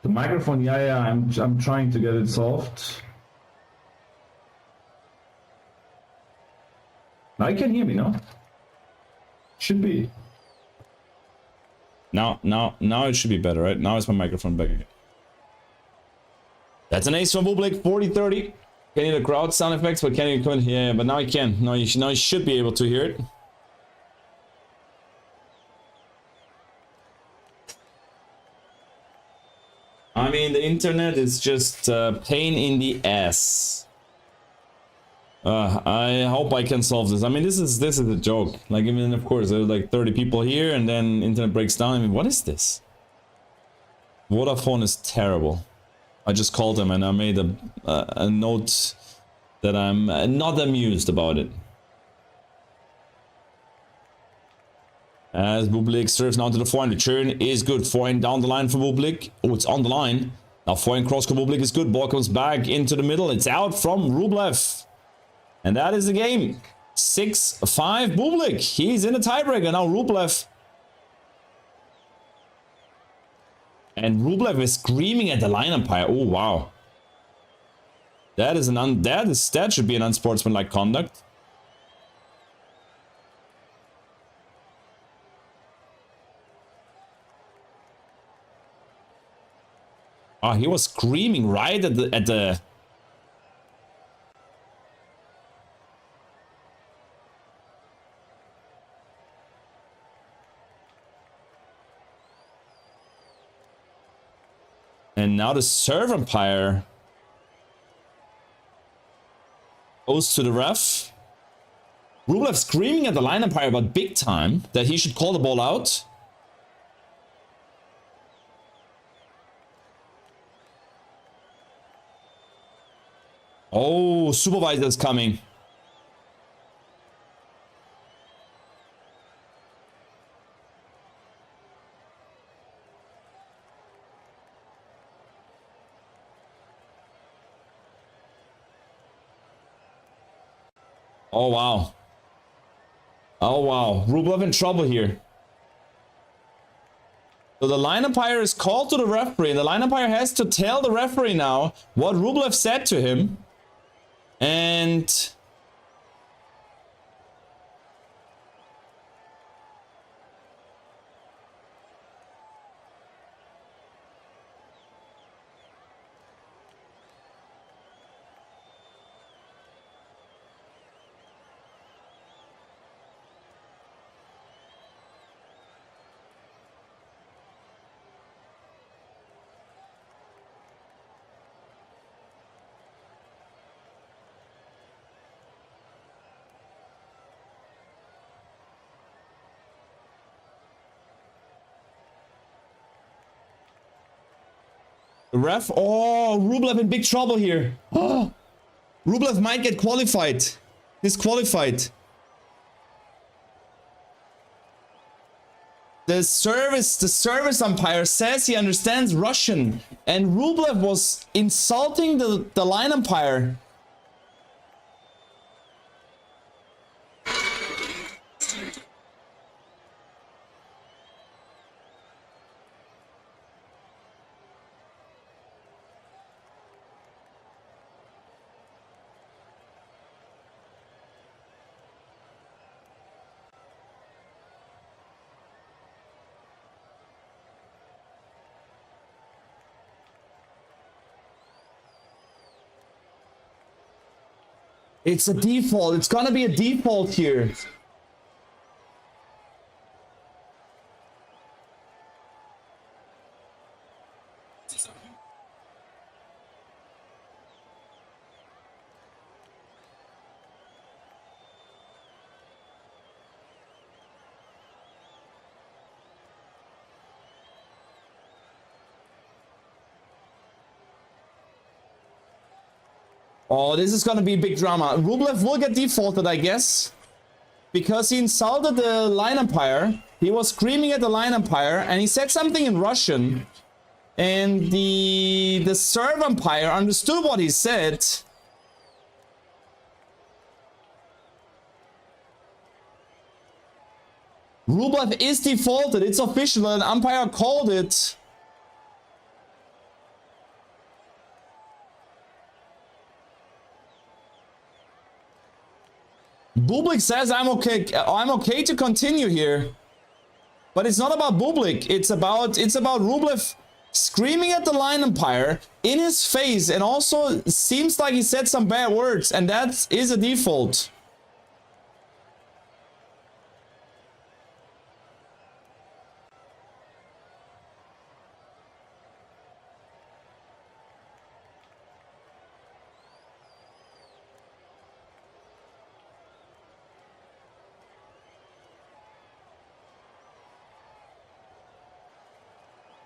The microphone, yeah, I'm trying to get it solved. Now you can hear me, no? Should be. Now it should be better, right? Now is my microphone back again. That's an ace from BUBLIK, 40-30. Can hear the crowd sound effects, but can you come in? Yeah, but now I can. Now you should be able to hear it. I mean, the internet is just a pain in the ass. I hope I can solve this. I mean, this is a joke. Like, I mean, of course, there's like 30 people here, and then internet breaks down. I mean, what is this? Vodafone is terrible. I just called them and I made a note that I'm not amused about it. As BUBLIK serves now to the forehand, return is good. Forehand down the line for BUBLIK. Oh, it's on the line. Now forehand cross court BUBLIK is good. Ball comes back into the middle. It's out from Rublev. And that is the game. 6-5 BUBLIK. He's in a tiebreaker. Now Rublev. And Rublev is screaming at the line umpire. Oh, wow. That should be an unsportsmanlike conduct. Oh, he was screaming right at the And now the serve umpire goes to the ref. Rublev screaming at the line umpire about big time that he should call the ball out. Oh, supervisor's coming. Oh, wow. Oh, wow. Rublev in trouble here. So the line umpire is called to the referee. The line umpire has to tell the referee now what Rublev said to him. And the ref, oh, Rublev in big trouble here. Oh, Rublev might get qualified. Disqualified. The service umpire says he understands Russian, and Rublev was insulting the line umpire. It's a default. It's gonna be a default here. Oh, this is gonna be a big drama. Rublev will get defaulted, I guess, because he insulted the line umpire. He was screaming at the line umpire, and he said something in Russian. And the serve umpire understood what he said. Rublev is defaulted. It's official. An umpire called it. Bublik says I'm okay to continue here. But it's not about Bublik. It's about Rublev screaming at the line umpire in his face, and also seems like he said some bad words, and that is a default.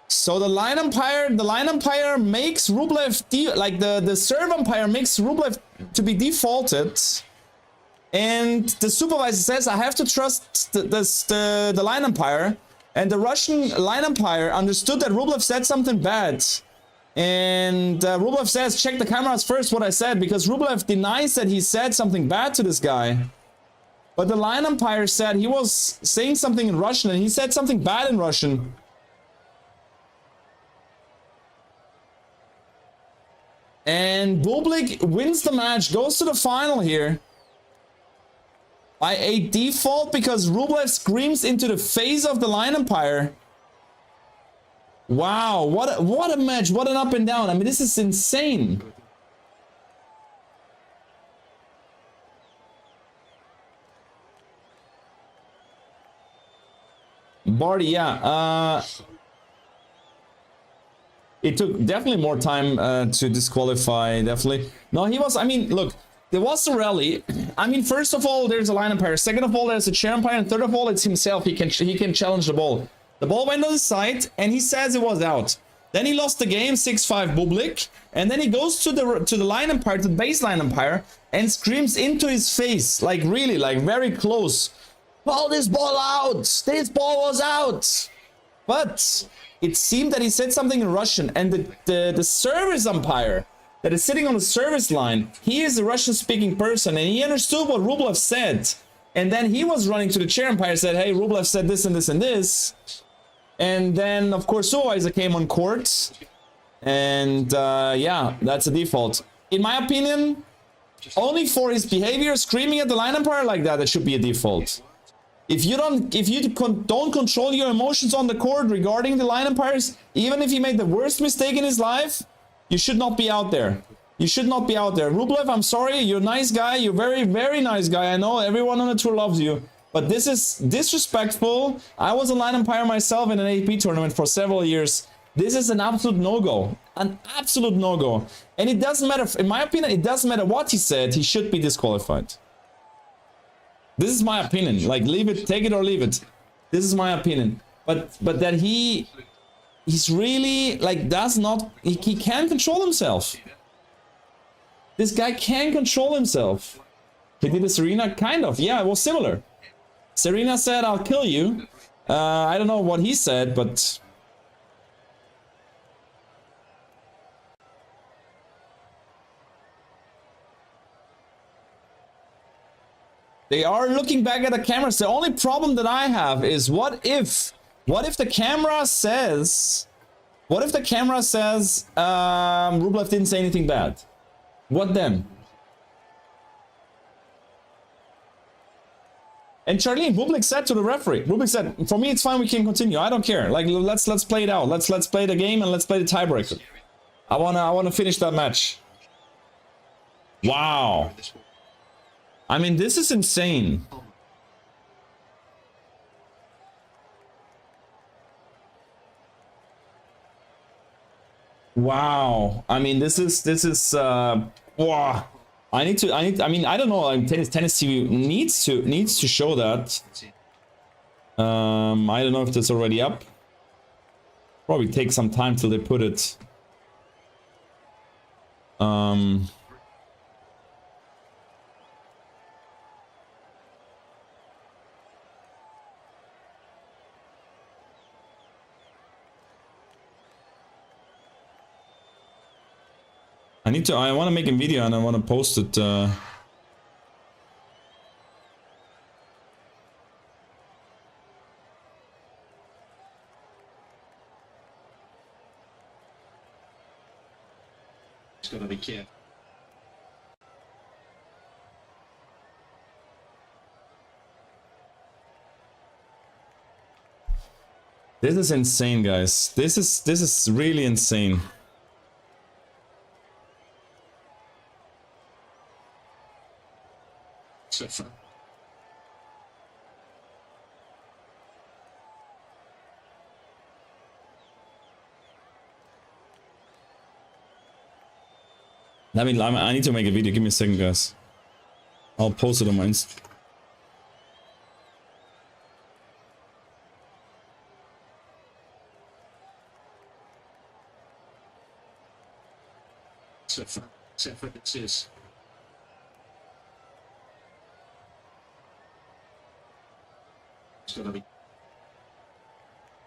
So the line umpire makes Rublev the serve umpire makes Rublev to be defaulted, and the supervisor says I have to trust the line umpire, and the Russian line umpire understood that Rublev said something bad, and Rublev says check the cameras first what I said, because Rublev denies that he said something bad to this guy, but the line umpire said he was saying something in Russian and he said something bad in Russian. And Bublik wins the match, goes to the final here by a default because Rublev screams into the face of the line umpire. Wow, what a match, what an up and down. I mean, this is insane. Barty, yeah. It took definitely more time to disqualify, definitely. No, he was, I mean, look, there was a rally. I mean, first of all, there's a line umpire. Second of all, there's a chair umpire. And third of all, it's himself. He can challenge the ball. The ball went on the side, and he says it was out. Then he lost the game, 6-5 Bublik. And then he goes to the line umpire, to the baseline umpire, and screams into his face. Like, really, like, very close. Call this ball out! This ball was out! But it seemed that he said something in Russian, and the service umpire that is sitting on the service line, he is a Russian-speaking person, and he understood what Rublev said. And then he was running to the chair umpire and said, hey, Rublev said this and this and this. And then, of course, supervisor came on court. And, yeah, that's a default. In my opinion, only for his behavior, screaming at the line umpire like that, that should be a default. If you don't control your emotions on the court regarding the line umpires, even if he made the worst mistake in his life, you should not be out there. You should not be out there. Rublev, I'm sorry, you're a nice guy. You're very, very nice guy. I know everyone on the tour loves you. But this is disrespectful. I was a line umpire myself in an ATP tournament for several years. This is an absolute no-go. An absolute no-go. And it doesn't matter, in my opinion, it doesn't matter what he said, he should be disqualified. This is my opinion. Like, leave it, take it or leave it. This is my opinion. But that he's really, like, does not, he can't control himself. This guy can control himself. He did to Serena, kind of. Yeah, it was similar. Serena said, I'll kill you. I don't know what he said, but... They are looking back at the cameras. The only problem that I have is what if the camera says Rublev didn't say anything bad? What then? And Charlene, Bublik said to the referee, Bublik said, for me it's fine, we can continue. I don't care. Like, let's play it out. Let's play the game and let's play the tiebreaker. I wanna finish that match. Wow. I mean, this is insane. Wow. I mean, this is wow. I mean, I don't know. Tennis TV needs to show that. I don't know if that's already up. Probably take some time till they put it. I want to make a video and I want to post it. Just gotta be careful. This is insane, guys. This is really insane. I need to make a video. Give me a second, guys. I'll post it on my Insta.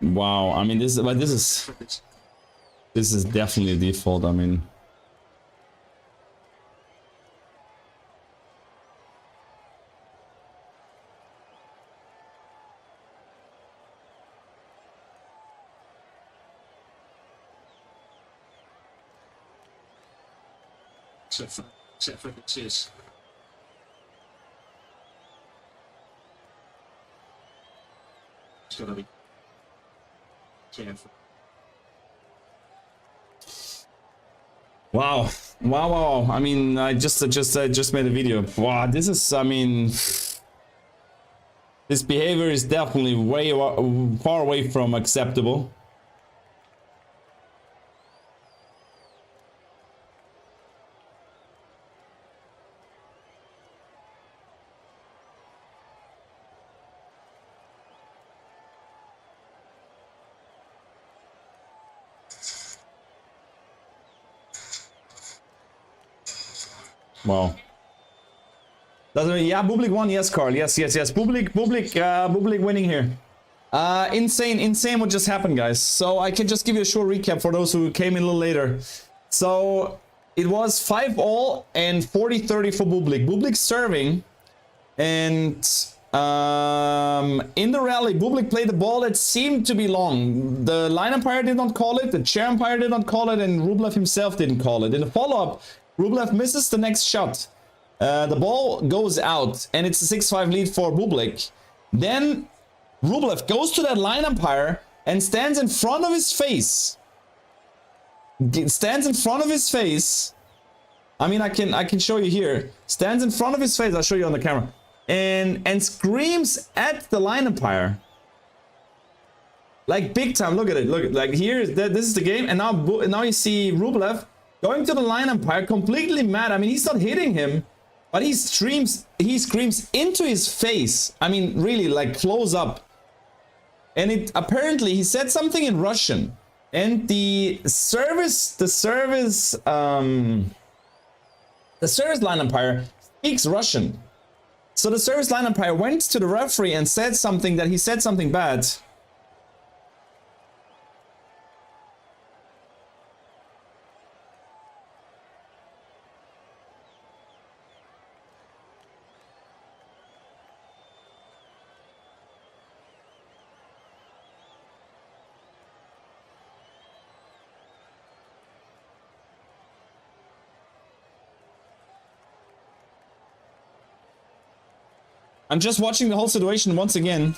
Wow, I mean this is definitely a default. I mean, wow, wow. I mean, I just made a video. Wow, this is, I mean, this behavior is definitely way far away from acceptable. Wow. Yeah, BUBLIK won. Yes, Carl. Yes. BUBLIK winning here. Insane what just happened, guys. So I can just give you a short recap for those who came in a little later. So it was 5-all and 40-30 for BUBLIK. BUBLIK serving, and in the rally, BUBLIK played the ball that seemed to be long. The line umpire did not call it, the chair umpire did not call it, and Rublev himself didn't call it. In the follow-up, Rublev misses the next shot. The ball goes out, and it's a 6-5 lead for BUBLIK. Then Rublev goes to that line umpire and stands in front of his face. I mean, I can show you here. Stands in front of his face. I'll show you on the camera. And screams at the line umpire. Like big time. Look at it. Look, like here, this is the game, and now you see Rublev going to the line umpire, completely mad. I mean, he's not hitting him, but he screams into his face. I mean, really, like close up. And apparently he said something in Russian, and the service line umpire speaks Russian. So the service line umpire went to the referee and said something, that he said something bad. I'm just watching the whole situation once again.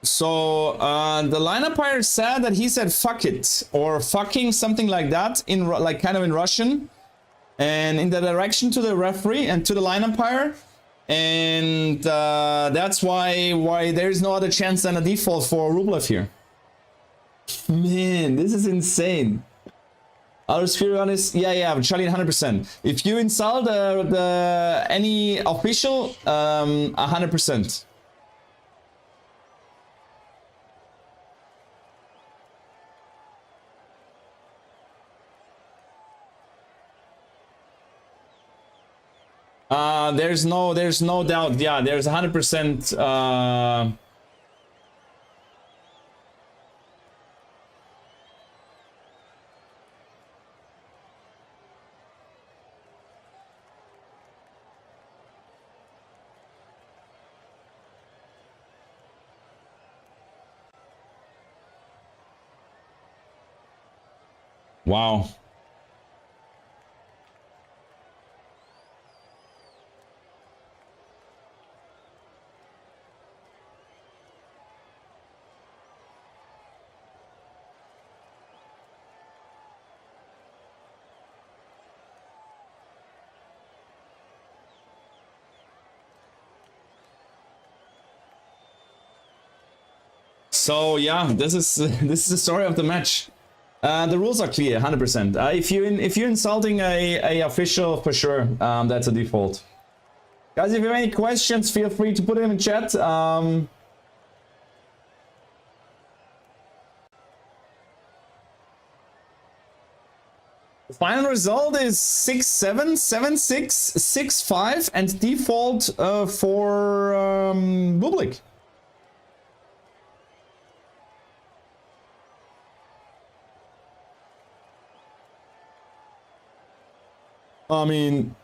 So the line umpire said that he said "fuck it" or "fucking" something like that in like kind of in Russian, and in the direction to the referee and to the line umpire, and that's why there is no other chance than a default for Rublev here. Man, this is insane. I'll just be honest. Yeah, Charlie, 100%. If you insult any official, 100%. there's no doubt. Yeah, there's 100%. Wow. So yeah, this is the story of the match. The rules are clear, 100%. If you're insulting a official, for sure, that's a default. Guys, if you have any questions, feel free to put them in chat. The final result is 6-7, 7-6, 6-5, and default for BUBLIK. I mean,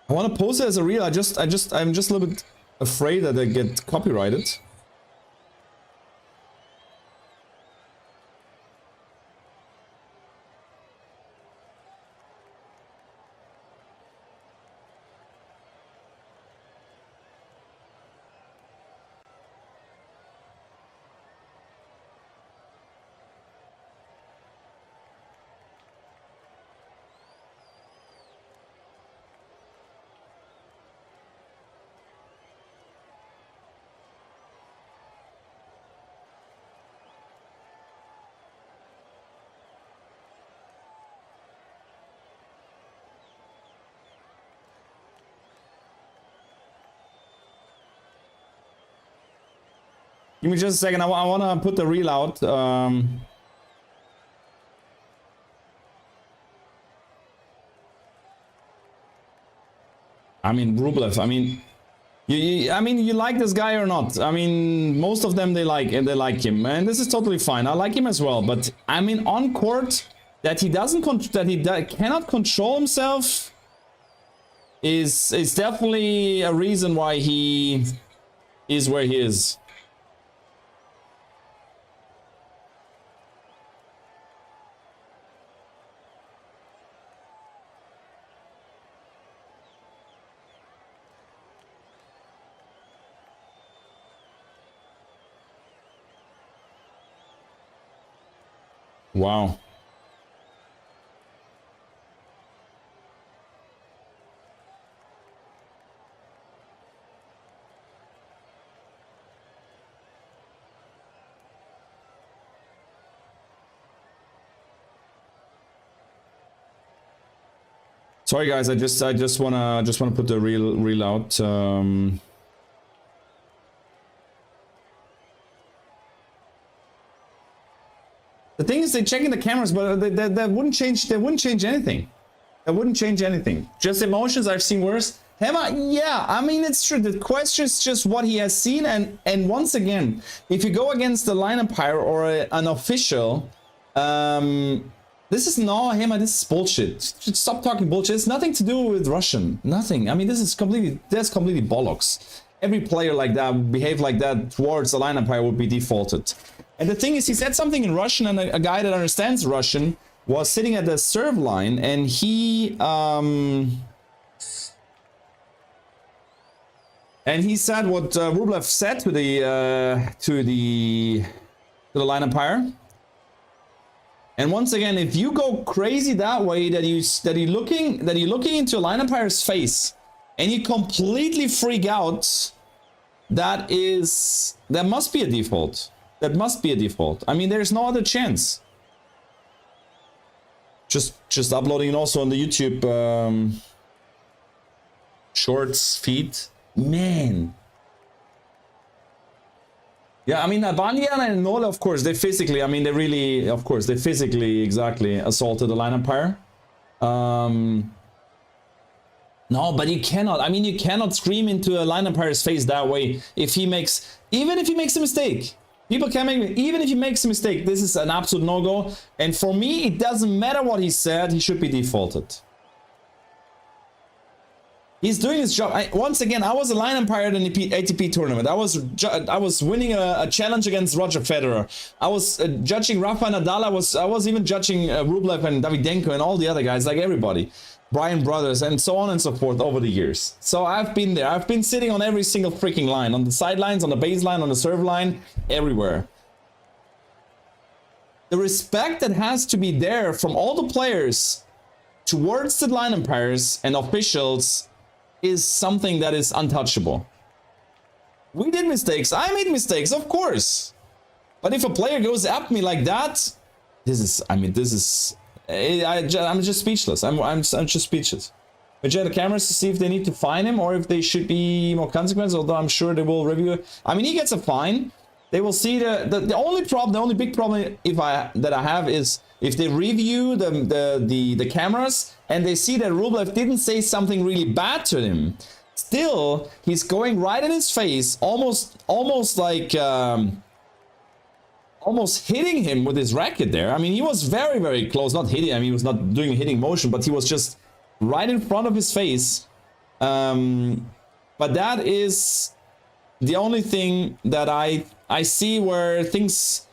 I want to post it as a reel. I'm just a little bit afraid that I get copyrighted. Give me just a second. I want to put the reel out. I mean, Rublev. I mean, you like this guy or not? I mean, most of them they like him, and this is totally fine. I like him as well. But I mean, on court, that he cannot control himself is definitely a reason why he is where he is. Wow. Sorry guys, I just wanna put the reel out. The thing is, they're checking the cameras, but that wouldn't change. They wouldn't change anything. That wouldn't change anything. Just emotions. I've seen worse. Hema, yeah, I mean it's true. The question is just what he has seen, and once again, if you go against the line umpire or an official, this is no Hema. This is bullshit. Stop talking bullshit. It's nothing to do with Russian. Nothing. I mean, that's completely bollocks. Every player like that, behave like that towards the line umpire would be defaulted. And the thing is, he said something in Russian, and a guy that understands Russian was sitting at the serve line, and he said what Rublev said to the line umpire. And once again, if you go crazy that way, that you're looking into a line umpire's face, and you completely freak out, that must be a default. That must be a default. I mean, there's no other chance. Just uploading also on the YouTube shorts feed. Man. Yeah, I mean, Bandian and Nola, of course, they physically, I mean, they really, of course, they physically, exactly, assaulted the line umpire. No, but you cannot, I mean, you cannot scream into a line umpire's face that way if he makes, even if he makes a mistake. People can make, even if he makes a mistake, this is an absolute no-go. And for me, it doesn't matter what he said, he should be defaulted. He's doing his job. Once again, I was a line umpire in the ATP tournament. I was winning a challenge against Roger Federer. I was judging Rafa Nadal. I was even judging Rublev and Davydenko and all the other guys, like everybody, Brian Brothers, and so on and so forth over the years. So I've been there. I've been sitting on every single freaking line, on the sidelines, on the baseline, on the serve line, everywhere. The respect that has to be there from all the players towards the line umpires and officials is something that is untouchable. We did mistakes. I made mistakes, of course. But if a player goes at me like that, this is, I mean, this is, I'm just speechless. I'm just speechless. We check the cameras to see if they need to fine him or if they should be more consequences, although I'm sure they will review it. I mean, he gets a fine. They will see the only problem, the only big problem that I have is if they review the cameras and they see that Rublev didn't say something really bad to him. Still, he's going right in his face, almost like almost hitting him with his racket there. I mean, he was very, very close. Not hitting. I mean, he was not doing a hitting motion, but he was just right in front of his face. But that is the only thing that I see where things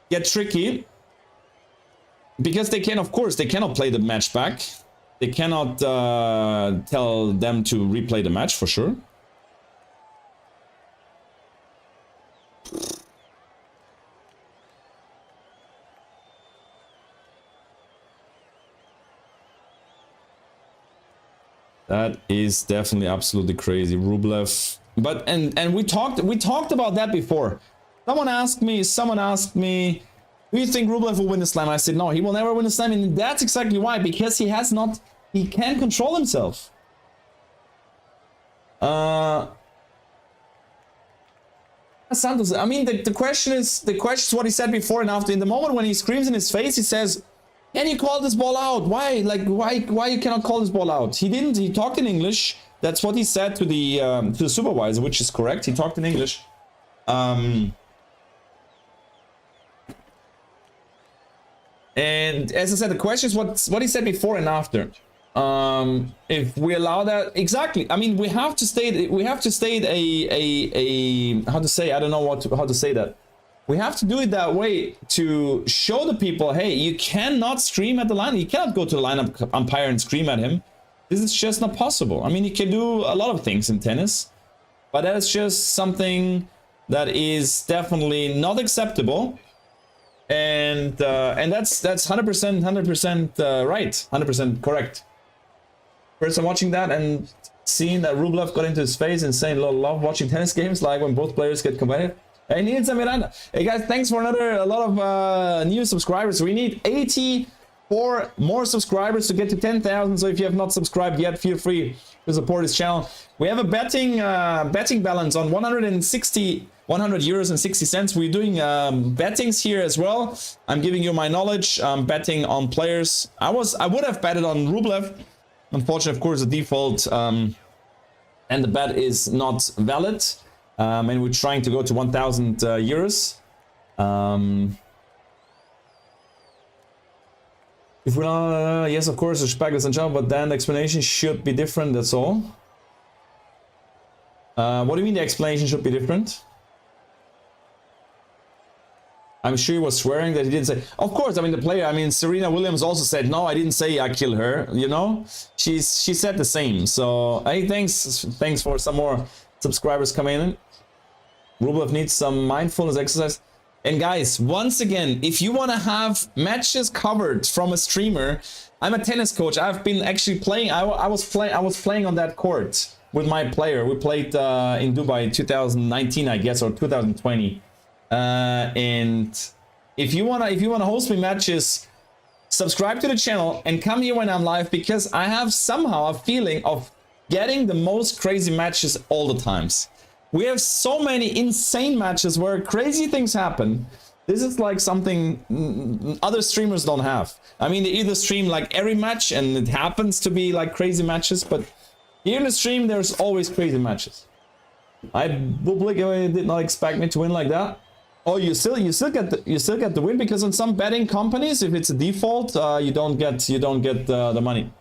get tricky, because they can, of course, they cannot play the match back. They cannot tell them to replay the match for sure. That is definitely absolutely crazy, Rublev. But and we talked about that before. Someone asked me, do you think Rublev will win the slam? I said no, he will never win the slam, and that's exactly why, because he can't control himself. Santos, I mean, the question is what he said before and after. In the moment when he screams in his face, he says, "Can you call this ball out? Why? Like, why you cannot call this ball out?" He didn't. He talked in English. That's what he said to the supervisor, which is correct. He talked in English. And as I said, the question is what he said before and after. If we allow that, exactly. I mean, we have to state a how to say, I don't know how to say that. We have to do it that way to show the people, hey, you cannot scream at the line. You cannot go to the line umpire and scream at him. This is just not possible. I mean, you can do a lot of things in tennis, but that is just something that is definitely not acceptable. And that's 100% right, 100% correct. Person watching that and seeing that Rublev got into his face and saying love watching tennis games, like when both players get competitive. Hey, Nils and Miranda. Hey guys, thanks for a lot of new subscribers. We need 84 more subscribers to get to 10,000. So if you have not subscribed yet, feel free to support this channel. We have a betting balance on 100 euros and 60 cents. We're doing bettings here as well. I'm giving you my knowledge. Betting on players. I would have betted on Rublev. Unfortunately, of course, the default and the bet is not valid. And we're trying to go to 1,000 euros. If we're not, yes, of course, respect is and but then the explanation should be different. That's all. What do you mean the explanation should be different? I'm sure he was swearing that he didn't say. Of course, I mean the player. I mean Serena Williams also said no. I didn't say I kill her. You know, she said the same. So hey, thanks for some more subscribers coming in. Rublev needs some mindfulness exercise. And guys, once again, if you want to have matches covered from a streamer, I'm a tennis coach. I've been actually playing. I was playing on that court with my player. We played in Dubai 2019, I guess, or 2020. And if you wanna host me matches, subscribe to the channel and come here when I'm live, because I have somehow a feeling of getting the most crazy matches all the times. We have so many insane matches where crazy things happen. This is like something other streamers don't have. I mean, they either stream like every match and it happens to be like crazy matches, but here in the stream, there's always crazy matches. BUBLIK did not expect me to win like that. Oh, you still get the win, because on some betting companies, if it's a default, you don't get the money.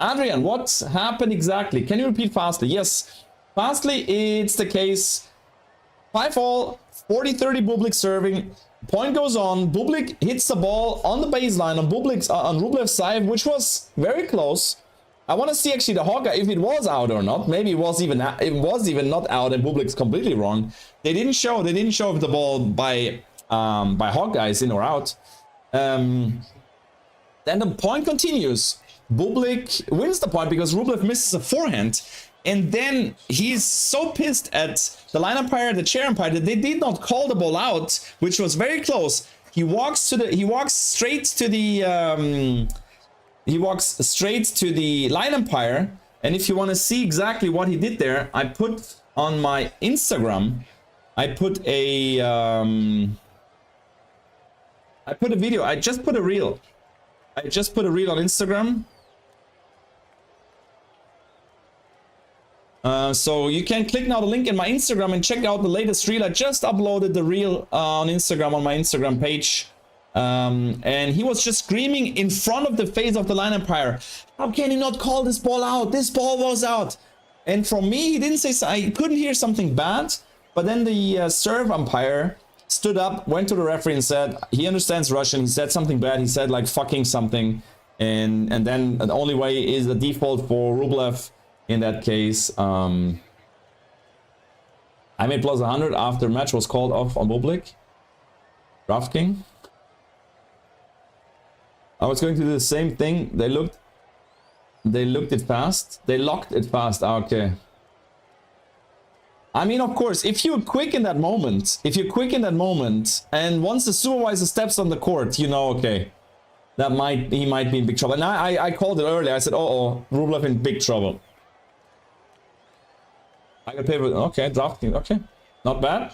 Adrian, what happened exactly? Can you repeat fastly? Yes, fastly, it's the case. 5-all, 40-30 BUBLIK serving. Point goes on. BUBLIK hits the ball on the baseline on Rublev's side, which was very close. I want to see actually the Hawkeye if it was out or not. Maybe it was even not out and BUBLIK's completely wrong. They didn't show if the ball by Hawkeye is in or out. Then the point continues. BUBLIK wins the point because Rublev misses a forehand. And then he's so pissed at the line umpire, the chair umpire, that they did not call the ball out, which was very close. He walks straight to the line umpire. And if you want to see exactly what he did there, I put on my Instagram, I put a video. I just put a reel on Instagram. So you can click now the link in my Instagram and check out the latest reel. I just uploaded the reel on Instagram on my Instagram page. And he was just screaming in front of the face of the line umpire. How can he not call this ball out? This ball was out. And from me, he didn't say so. I couldn't hear something bad. But then the serve umpire stood up, went to the referee and said, he understands Russian. He said something bad. He said like fucking something. And then the only way is the default for Rublev. In that case, I made plus 100 after match was called off on BUBLIK. DraftKings. I was going to do the same thing. They looked it fast. They locked it fast. Okay. I mean, of course, if you're quick in that moment, and once the supervisor steps on the court, you know, okay, he might be in big trouble. And I called it earlier. I said, oh, Rublev in big trouble. I got paid with, okay, DraftKings, okay, not bad.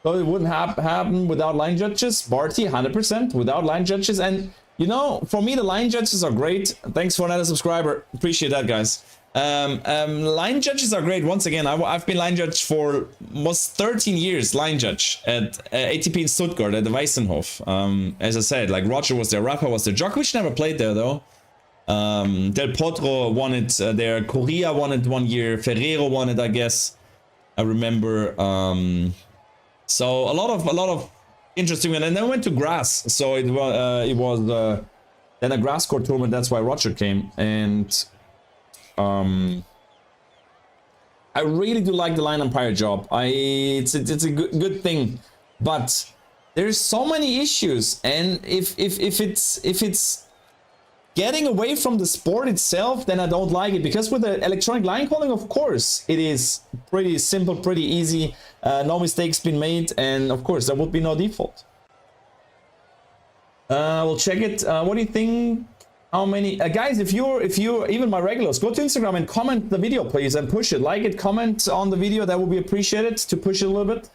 So it wouldn't happen without line judges. Barty, 100% without line judges. And you know, for me, the line judges are great. Thanks for another subscriber. Appreciate that, guys. Line judges are great. Once again, I've been line judge for almost 13 years. Line judge at ATP in Stuttgart at the Weissenhof. As I said, like Roger was there, Rafa was there. Djokovic never played there though. Del Potro won it there. Correa won it 1 year. Ferrero won it, I guess. I remember. So a lot of interesting. And then I went to grass. So it was then a grass court tournament. That's why Roger came. And I really do like the line umpire job. It's a good thing, but there's so many issues. And if it's getting away from the sport itself, then I don't like it, because with the electronic line calling, of course, it is pretty simple, pretty easy, no mistakes been made, and of course there would be no default. We'll check it. What do you think? How many guys, if you're even my regulars, go to Instagram and comment the video, please, and push it, like it, comment on the video. That would be appreciated to push it a little bit.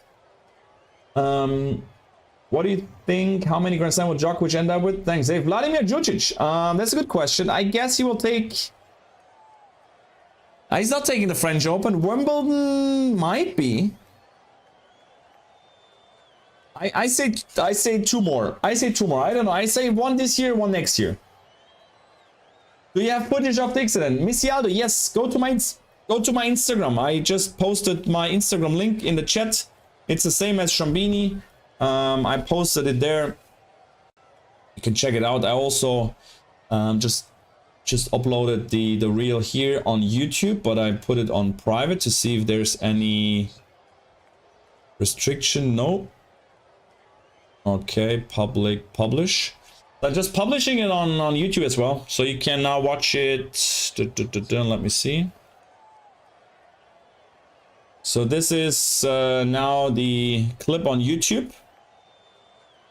What do you think? How many Grand Slam will Djokovic end up with? Thanks, Dave. Vladimir Djurdjic. That's a good question. I guess he will take... he's not taking the French Open. Wimbledon might be. I say 2 more. I say 2 more. I don't know. I say 1 this year, 1 next year. Do you have footage of the accident? Misialdo, yes. Go to my Instagram. I just posted my Instagram link in the chat. It's the same as Shambini. I posted it there. You can check it out. I also just uploaded the reel here on YouTube, but I put it on private to see if there's any restriction. No. Okay, public, publish. I'm just publishing it on YouTube as well, so you can now watch it. Let me see. So this is now the clip on YouTube.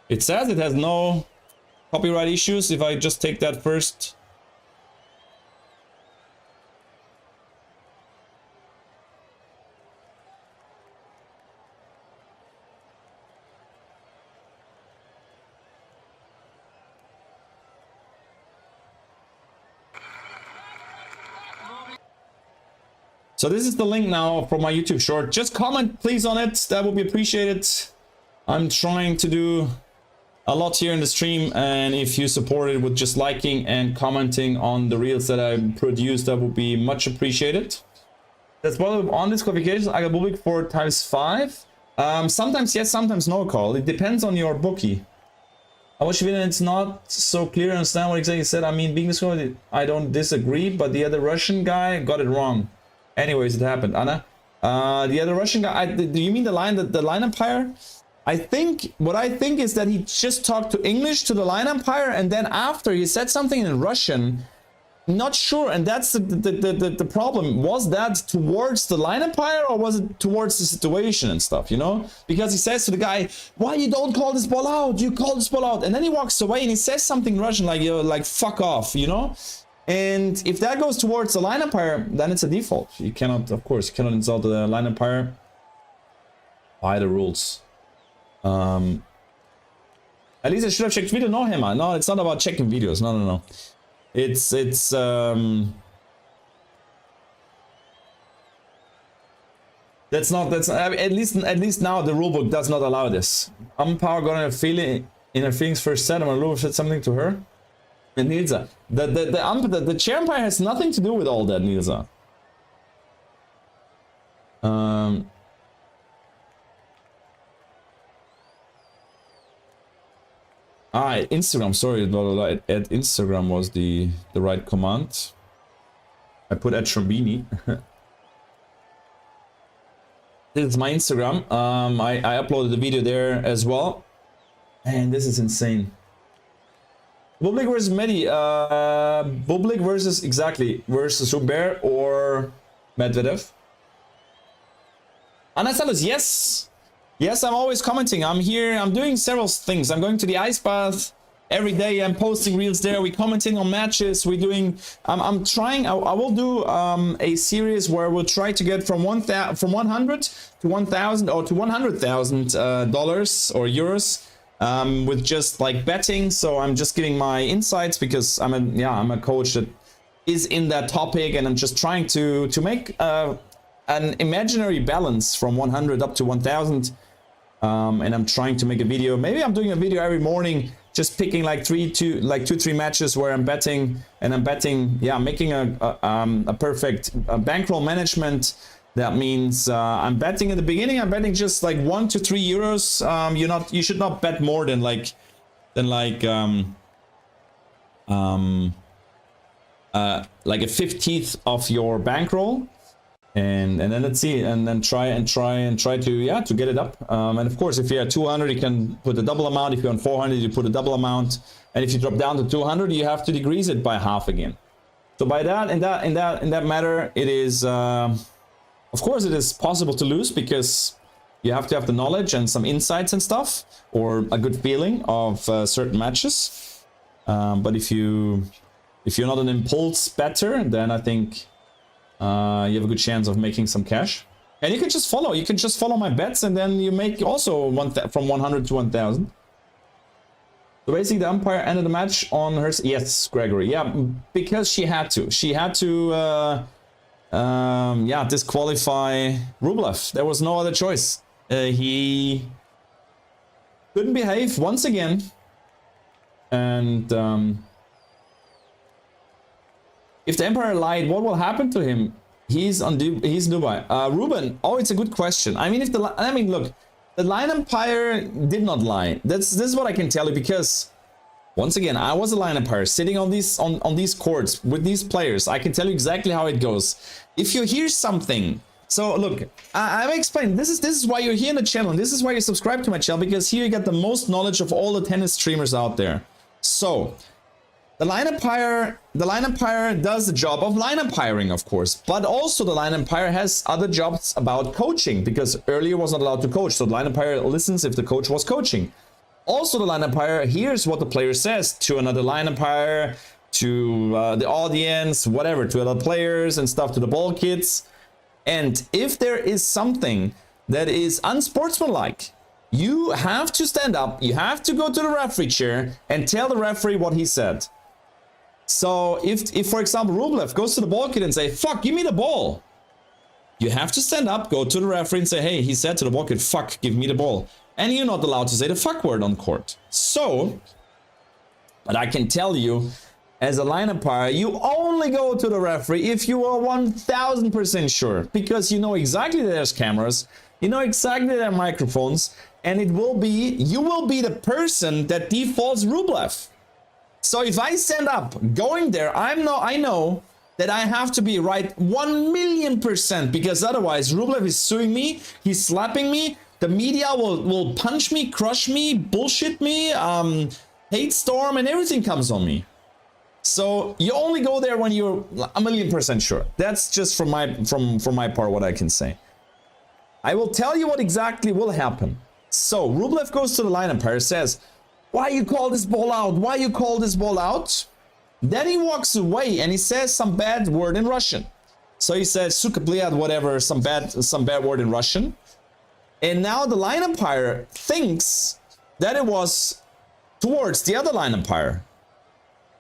It says it has no copyright issues. If I just take that first. So this is the link now for my YouTube short. Just comment please on it. That would be appreciated. I'm trying to do a lot here in the stream, and if you support it with just liking and commenting on the reels that I produce, that would be much appreciated. That's one on disqualification. I got BUBLIK 4 times 5. Sometimes yes, sometimes no, call. It depends on your bookie. I watched your video and it's not so clear to understand what exactly you said. I mean, being disqualified, I don't disagree, but the other Russian guy got it wrong. Anyways, it happened, Anna. The other Russian guy, do you mean the line umpire? I think, what I think is that he just talked to English to the line umpire, and then after he said something in Russian. Not sure, and that's the problem. Was that towards the line umpire, or was it towards the situation and stuff, you know? Because he says to the guy, why you don't call this ball out? You call this ball out. And then he walks away and he says something in Russian like, yo, like fuck off, you know? And if that goes towards the line umpire, then it's a default. You cannot, of course, you cannot insult the line umpire by the rules. At least I should have checked video. No, Hema. No, it's not about checking videos. No. It's that's at least now the rulebook does not allow this. Umpire got a feeling in her feelings first set, and Rublev said something to her. And Nilsa, the chair umpire has nothing to do with all that, Nilsa. Instagram, sorry, at Instagram was the right command. I put at Shrambini. This is my Instagram. I uploaded the video there as well. And this is insane. BUBLIK versus Medi. BUBLIK versus, exactly, versus Humbert or Medvedev. Anastalos, yes. Yes, I'm always commenting. I'm here. I'm doing several things. I'm going to the ice bath every day. I'm posting reels there. We're commenting on matches. We're doing. I'm trying. I will do a series where we'll try to get from 100 to 1,000 or to $100,000 or euros with just like betting. So I'm just giving my insights because I'm a coach that is in that topic, and I'm just trying to make an imaginary balance from 100 up to 1,000. And I'm trying to make a video. Maybe I'm doing a video every morning, just picking like two, 3 matches where I'm betting, and I'm betting, making a perfect bankroll management. That means I'm betting in the beginning. I'm betting just like 1 to 3 euros. You should not bet more than like a 50th of your bankroll. And then let's see, and then try to get it up. And of course, if you're at 200, you can put a double amount. If you're on 400, you put a double amount. And if you drop down to 200, you have to decrease it by half again. So by that, in that matter, it is, of course, it is possible to lose because you have to have the knowledge and some insights and stuff, or a good feeling of certain matches. But if you're not an impulse better, then I think. You have a good chance of making some cash, and you can just follow. You can just follow my bets, and then you make also from 100 to 1,000. So basically, the umpire ended the match on her. Yes, Gregory. Yeah, because she had to. She had to. Disqualify Rublev. There was no other choice. He couldn't behave once again, and. If the Empire lied, what will happen to him? He's Dubai. Ruben, it's a good question. I mean, look, the line umpire did not lie. This is what I can tell you, because once again, I was a line umpire sitting on these courts with these players. I can tell you exactly how it goes. If you hear something, so look, I'm explaining. This is why you're here in the channel, and this is why you subscribe to my channel, because here you get the most knowledge of all the tennis streamers out there. So. The line umpire does the job of line umpiring, of course, but also the line umpire has other jobs about coaching, because earlier was not allowed to coach. So the line umpire listens if the coach was coaching. Also, the line umpire hears what the player says to another line umpire, to the audience, whatever, to other players and stuff, to the ball kids. And if there is something that is unsportsmanlike, you have to stand up, you have to go to the referee chair and tell the referee what he said. So if for example, Rublev goes to the ball kid and say, fuck, give me the ball. You have to stand up, go to the referee and say, hey, he said to the ball kid, fuck, give me the ball. And you're not allowed to say the fuck word on court. So, but I can tell you, as a line umpire, you only go to the referee if you are 1000% sure. Because you know exactly that there's cameras, you know exactly that there are microphones, and it will be, you will be the person that defaults Rublev. So if I stand up, going there, I know that I have to be right 1,000,000%, because otherwise Rublev is suing me, he's slapping me, the media will punch me, crush me, bullshit me, hate storm, and everything comes on me. So you only go there when you're 1,000,000% sure. That's just from my part what I can say. I will tell you what exactly will happen. So Rublev goes to the line umpire, says, why you call this ball out? Why you call this ball out? Then he walks away and he says some bad word in Russian. So he says suka bliad, whatever, some bad word in Russian. And now the line umpire thinks that it was towards the other line umpire.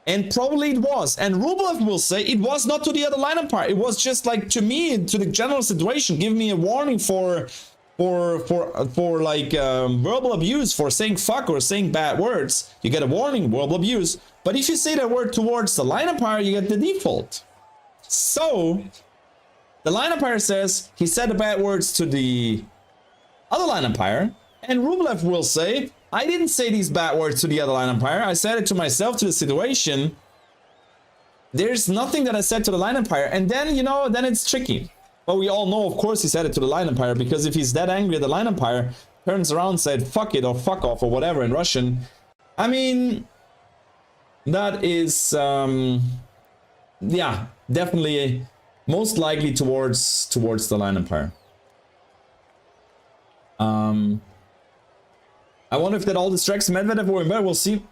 And probably it was. And Rublev will say it was not to the other line umpire. It was just like to me, to the general situation. Give me a warning for like verbal abuse, for saying fuck or saying bad words. You get a warning, verbal abuse. But if you say that word towards the line umpire, you get the default. So the line umpire says he said the bad words to the other line umpire, and Rublev will say, I didn't say these bad words to the other line umpire. I said it to myself, to the situation. There's nothing that I said to the line umpire. And then, you know, then it's tricky. But we all know, of course, he said it to the line umpire, because if he's that angry at the line umpire, turns around and said, fuck it or fuck off or whatever in Russian. I mean, that is, yeah, definitely most likely towards the line umpire. I wonder if that all distracts Medvedev or Umpire. We'll see.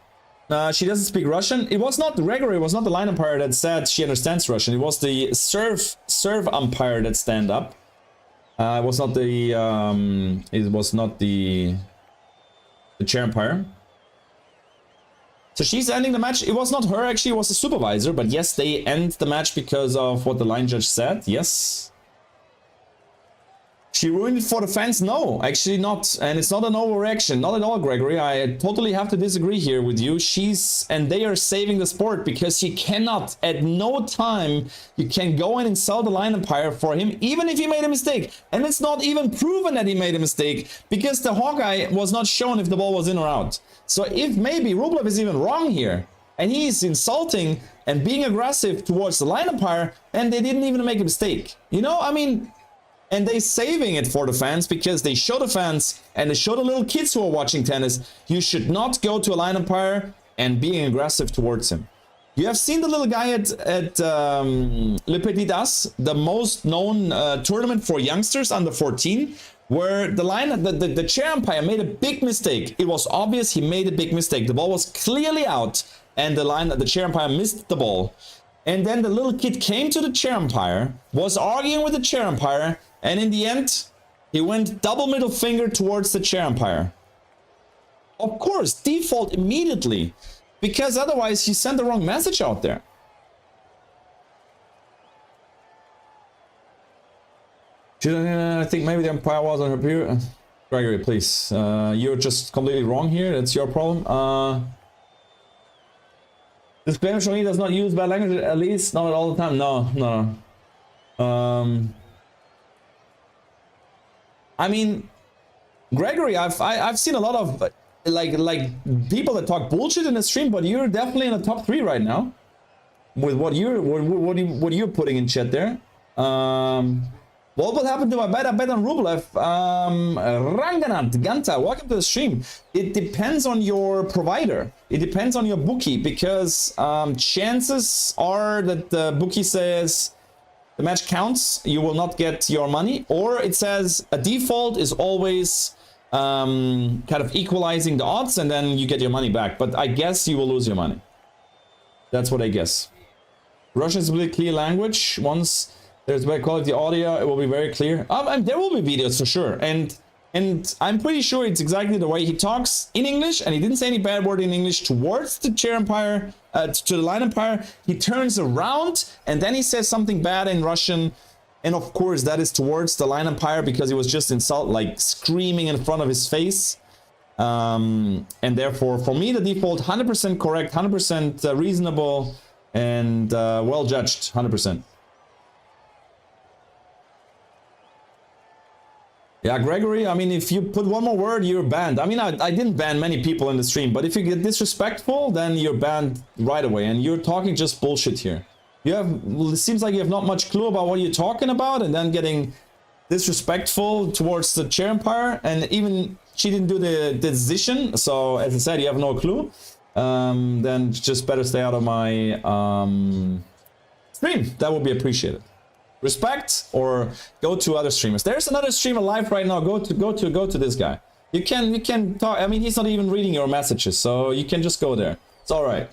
She doesn't speak Russian. It was not Gregory. It was not the line umpire that said she understands Russian. It was the serve umpire that stand up. It was not the chair umpire. So she's ending the match. It was not her actually. It was the supervisor. But yes, they end the match because of what the line judge said. Yes. She ruined it for the fans? No, actually not. And it's not an overreaction. Not at all, Gregory. I totally have to disagree here with you. And they are saving the sport, because you cannot, at no time, you can go in and sell the line umpire for him, even if he made a mistake. And it's not even proven that he made a mistake, because the Hawkeye was not shown if the ball was in or out. So if maybe Rublev is even wrong here, and he's insulting and being aggressive towards the line umpire, and they didn't even make a mistake. You know, I mean... And they saving it for the fans, because they show the fans and they show the little kids who are watching tennis, you should not go to a line umpire and being aggressive towards him. You have seen the little guy at Le Petit As, the most known tournament for youngsters under 14, where the chair umpire made a big mistake. It was obvious he made a big mistake. The ball was clearly out, and the chair umpire missed the ball. And then the little kid came to the chair umpire, was arguing with the chair umpire, and in the end, he went double middle finger towards the chair umpire. Of course, default immediately, because otherwise you send the wrong message out there. I think maybe the umpire was on her computer. Gregory, please. You're just completely wrong here. That's your problem. Disclaimer: Shomi does not use bad language, at least not all the time. No. I mean, Gregory, I've seen a lot of like people that talk bullshit in the stream, but you're definitely in the top 3 right now with what you're putting in chat there. What will happen to my bet? I bet on Rublev. Ranganat Ganta, welcome to the stream. It depends on your provider. It depends on your bookie, because chances are that the bookie says the match counts, you will not get your money, or it says a default is always kind of equalizing the odds, and then you get your money back. But I guess you will lose your money. That's what I guess. Russian is a really clear language. Once there's better quality audio, it will be very clear. And there will be videos for sure, and I'm pretty sure it's exactly the way he talks in English, and he didn't say any bad word in English towards the chair umpire, to the line umpire. He turns around and then he says something bad in Russian. And of course, that is towards the line umpire because he was just like screaming in front of his face. And therefore, for me, the default 100% correct, 100% reasonable, and well judged, 100%. Yeah, Gregory, I mean, if you put one more word, you're banned. I mean, I didn't ban many people in the stream, but if you get disrespectful, then you're banned right away. And you're talking just bullshit here. It seems like you have not much clue about what you're talking about, and then getting disrespectful towards the chair umpire. And even she didn't do the decision. So, as I said, you have no clue. Then just better stay out of my stream. That would be appreciated. Respect, or go to other streamers. There's another streamer live right now. Go to this guy. You can talk. I mean, he's not even reading your messages, so you can just go there. It's all right.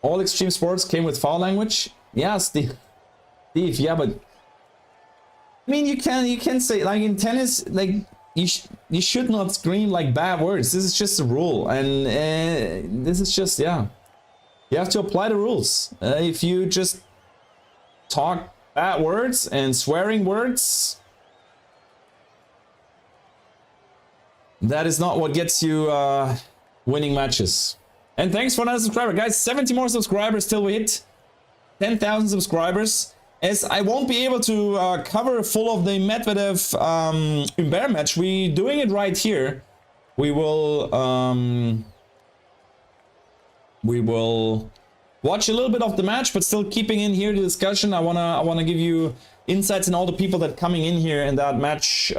All extreme sports came with foul language. Yeah, Steve. Yeah, but I mean, you can say, like, in tennis, like, you should not scream like bad words. This is just a rule, and this is just, yeah. You have to apply the rules. If you just talk bad words and swearing words, that is not what gets you winning matches. And thanks for another subscriber, guys. 70 more subscribers till we hit 10,000 subscribers. As I won't be able to cover full of the Medvedev Umpire match, we're doing it right here. We will watch a little bit of the match, but still keeping in here the discussion. I wanna give you insights in all the people that coming in here in that match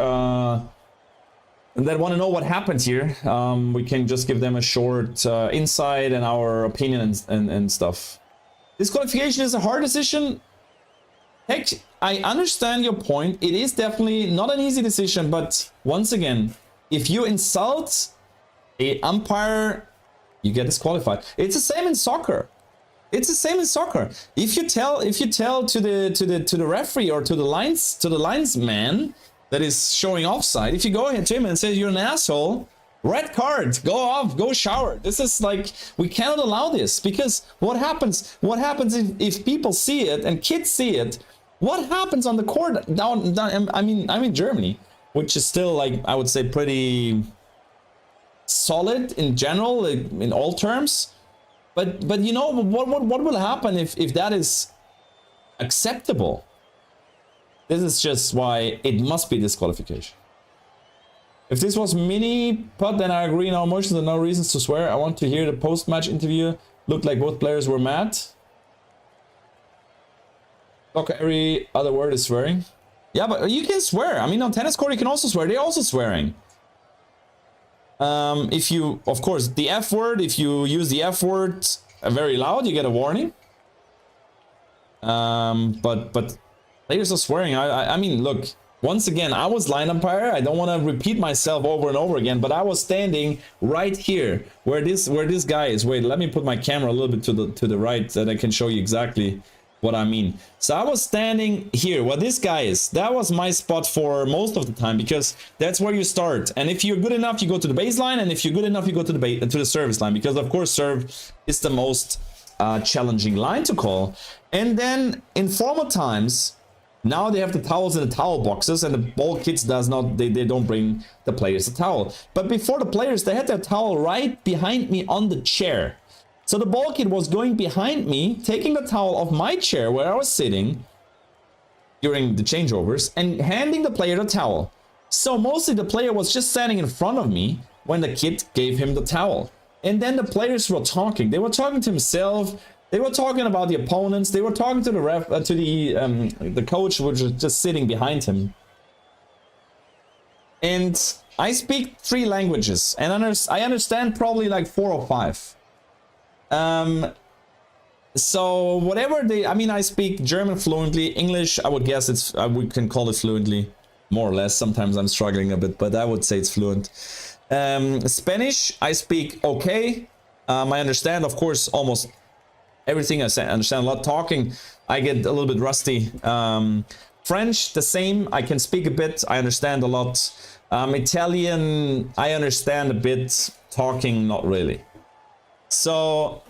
and that want to know what happened here. We can just give them a short insight and our opinion and stuff. Disqualification is a hard decision. Heck, I understand your point. It is definitely not an easy decision, but once again, if you insult a umpire, you get disqualified. It's the same in soccer. It's the same in soccer. If you tell to the referee or to the linesman that is showing offside, if you go ahead to him and say you're an asshole, red card, go off, go shower. This is like, we cannot allow this, because what happens if people see it and kids see it? What happens on the court down I mean, I'm in Germany, which is still, like, I would say pretty solid in general, like, in all terms, but you know what will happen if that is acceptable? This is just why it must be disqualification. If this was mini putt, then I agree, no emotions and no reasons to swear. I want to hear the post-match interview. Looked like both players were mad. Okay, every other word is swearing. Yeah, but you can swear. I mean, on tennis court you can also swear. They're also swearing. If you, of course, the F word, if you use the F word very loud, you get a warning. But players are swearing. I mean, look, once again, I was line umpire. I don't want to repeat myself over and over again, but I was standing right here where this guy is. Wait, let me put my camera a little bit to the right so that I can show you exactly what I mean. So I was standing here where this guy is. That was my spot for most of the time, because that's where you start. And if you're good enough, you go to the baseline, and if you're good enough, you go to the service line, because of course serve is the most challenging line to call. And then in former times, now they have the towels in the towel boxes, and the ball kids they don't bring the players a towel. But before the players, they had their towel right behind me on the chair. So the ball kid was going behind me, taking the towel off my chair where I was sitting during the changeovers, and handing the player the towel. So mostly the player was just standing in front of me when the kid gave him the towel. And then the players were talking. They were talking to himself. They were talking about the opponents. They were talking to the ref, to the coach, which was just sitting behind him. And I speak 3 languages, and I understand probably like 4 or 5. So whatever I mean, I speak German fluently. English, I would guess we can call it fluently, more or less. Sometimes I'm struggling a bit, but I would say it's fluent. Spanish, I speak okay. I understand, of course, almost everything. I understand a lot. Talking, I get a little bit rusty. French, the same. I can speak a bit. I understand a lot. Italian, I understand a bit. Talking, not really. So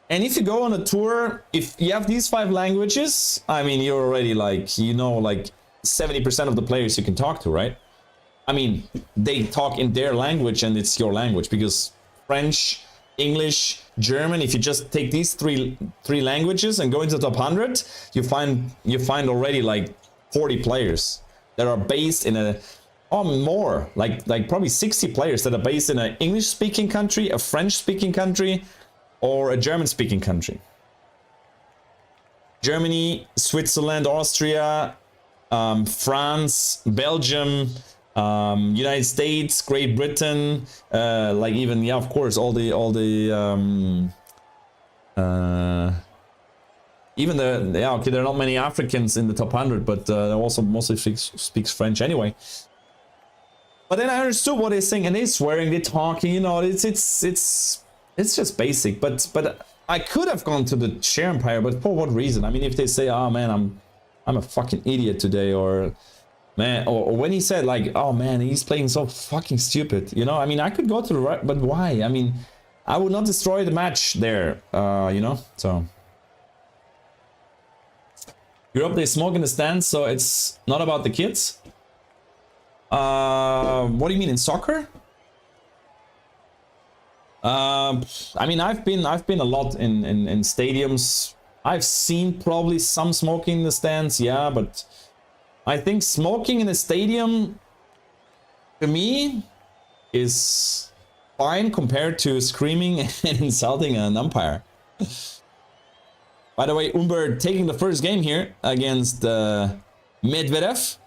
And if you go on a tour, if you have these 5 languages, I mean, you're already like, you know, like 70% of the players you can talk to, right? I mean, they talk in their language and it's your language, because French, English, German, if you just take these three languages and go into the top 100, you find already like 40 players that are based in a, or more, like probably 60 players that are based in an English speaking country, a French speaking country, or a German speaking country. Germany, Switzerland, Austria, France, Belgium, United States, Great Britain, like even, yeah, of course, even yeah, okay, there are not many Africans in the top 100, but also mostly speaks French anyway. But then I understood what they're saying, and they're swearing, they're talking, you know, it's just basic. But I could have gone to the chair umpire, but for what reason? I mean, if they say, oh man, I'm a fucking idiot today, or man, or when he said like, oh man, he's playing so fucking stupid, you know, I mean, I could go to the right, but why? I mean, I would not destroy the match there, you know, so. Europe, they smoke in the stands, so it's not about the kids. What do you mean, in soccer? I mean, I've been a lot in stadiums. I've seen probably some smoking in the stands, yeah, but I think smoking in a stadium, to me, is fine compared to screaming and insulting an umpire. By the way, Umber taking the first game here against Medvedev.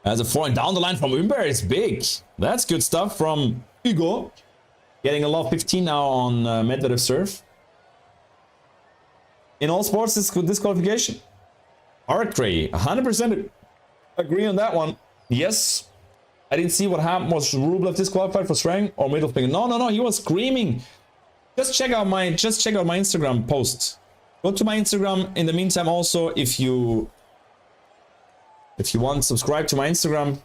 As a forehand down the line from Umber is big. That's good stuff from Hugo. Getting a love 15 now on Medvedev serve. In all sports, it's disqualification. Arcray, 100% agree on that one. Yes. I didn't see what happened. Was Rublev disqualified for swearing or middle finger? No, he was screaming. Just check out my Instagram post. Go to my Instagram. In the meantime, also, if you want, subscribe to my Instagram.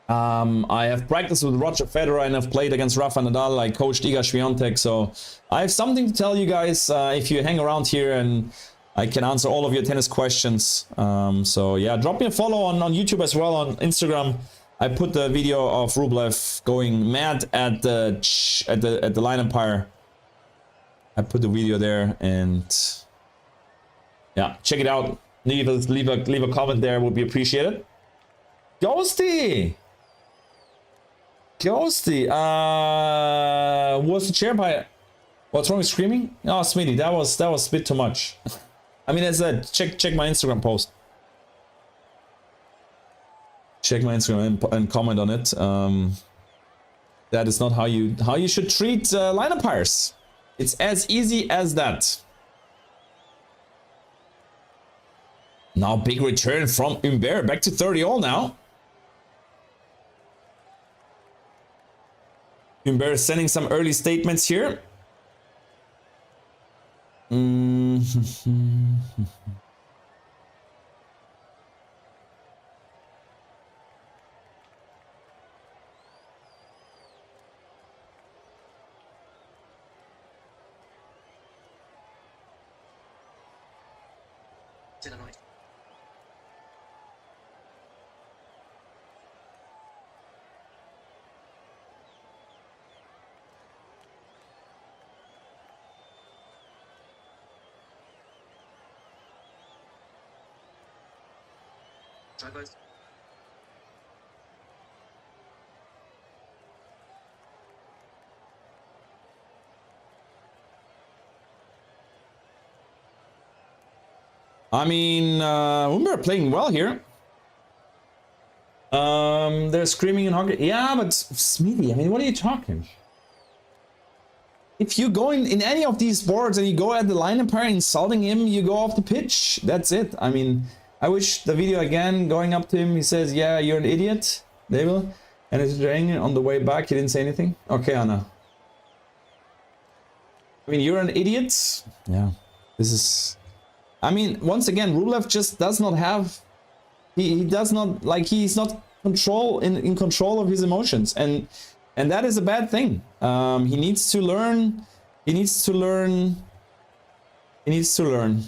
I have practiced with Roger Federer and I've played against Rafa Nadal. I coached Iga Swiatek, so I have something to tell you guys if you hang around here, and I can answer all of your tennis questions. So yeah, drop me a follow on YouTube as well, on Instagram. I put the video of Rublev going mad at the line umpire. I put the video there, and yeah, check it out. Leave a comment there, would be appreciated. Ghosty, was the chair by? What's wrong with screaming? Oh, Smitty, that was a bit too much. I mean, as I said, check my Instagram post. Check my Instagram and comment on it. That is not how you should treat line umpires. It's as easy as that. Now big return from Umber, back to 30-all now. Umber sending some early statements here. I mean, Umber playing well here. They're screaming in hockey. Yeah, but Smithy, I mean, what are you talking? If you go in any of these boards and you go at the line umpire insulting him, you go off the pitch. That's it. I mean, I wish the video again, going up to him, he says, yeah, you're an idiot, David. And it's raining on the way back. He didn't say anything. Okay, Anna. I mean, you're an idiot. Yeah, this is... I mean, once again, Rublev just does not have... He does not... Like, he's not in control of his emotions. And that is a bad thing. He needs to learn... He needs to learn.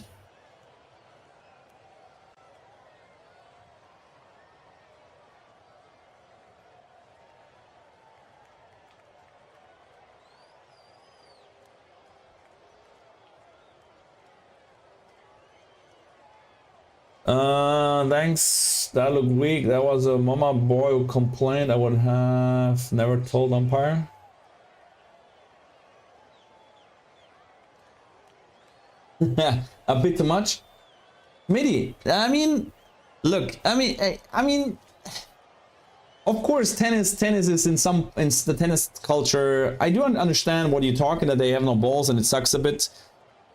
Thanks. That looked weak. That was a mama boy who complained. I would have never told umpire. A bit too much. Midi, I mean, look, I mean, of course, tennis is in the tennis culture. I do understand what you're talking, that they have no balls and it sucks a bit.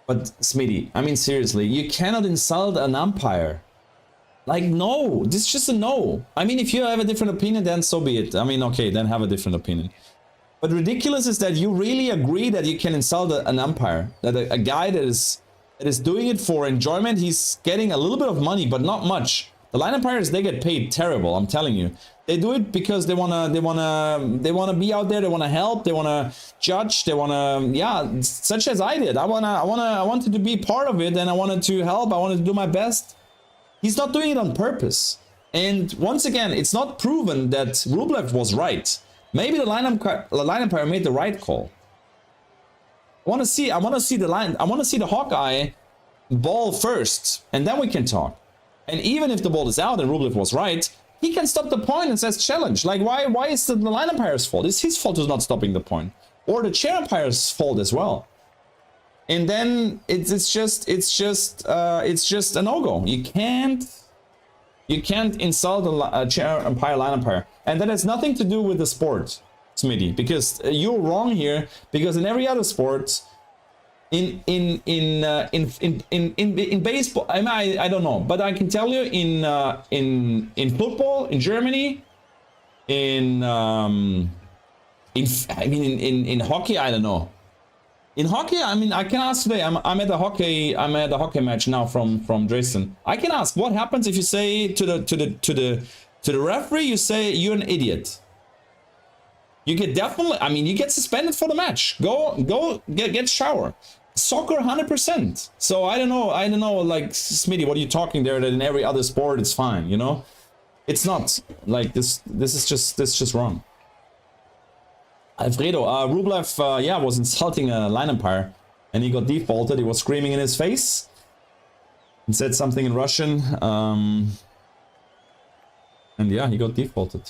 But Smitty, I mean, seriously, you cannot insult an umpire. Like, no, this is just a no. I mean, if you have a different opinion, then so be it. I mean, okay, then have a different opinion. But ridiculous is that you really agree that you can insult an umpire. That a guy that is doing it for enjoyment, he's getting a little bit of money, but not much. The line umpires, they get paid terrible, I'm telling you. They do it because they wanna be out there, they wanna help, they wanna judge, they wanna, yeah, such as I did. I wanted to be part of it, and I wanted to help, I wanted to do my best. He's not doing it on purpose. And once again, it's not proven that Rublev was right. Maybe the line umpire made the right call. I want to see the Hawkeye ball first, and then we can talk. And even if the ball is out and Rublev was right, he can stop the point and says challenge. Like, why is the line umpire's fault? It's his fault who's not stopping the point, or the chair umpire's fault as well. And then it's just a no-go. You can't insult a chair umpire, line umpire, and that has nothing to do with the sport, Smitty, because you're wrong here. Because in every other sport, in baseball, I don't know, but I can tell you in football, in Germany, in hockey, I don't know. In hockey, I mean, I can ask today. I'm at a hockey match now from Dresden. I can ask what happens if you say to the referee, you say you're an idiot. You get definitely, I mean, you get suspended for the match. Go get shower. Soccer 100%. So I don't know, like, Smitty, what are you talking there that in every other sport it's fine, you know? It's not like this is just wrong. Alfredo, Rublev, yeah, was insulting a line umpire, and he got defaulted. He was screaming in his face and said something in Russian, and yeah, he got defaulted.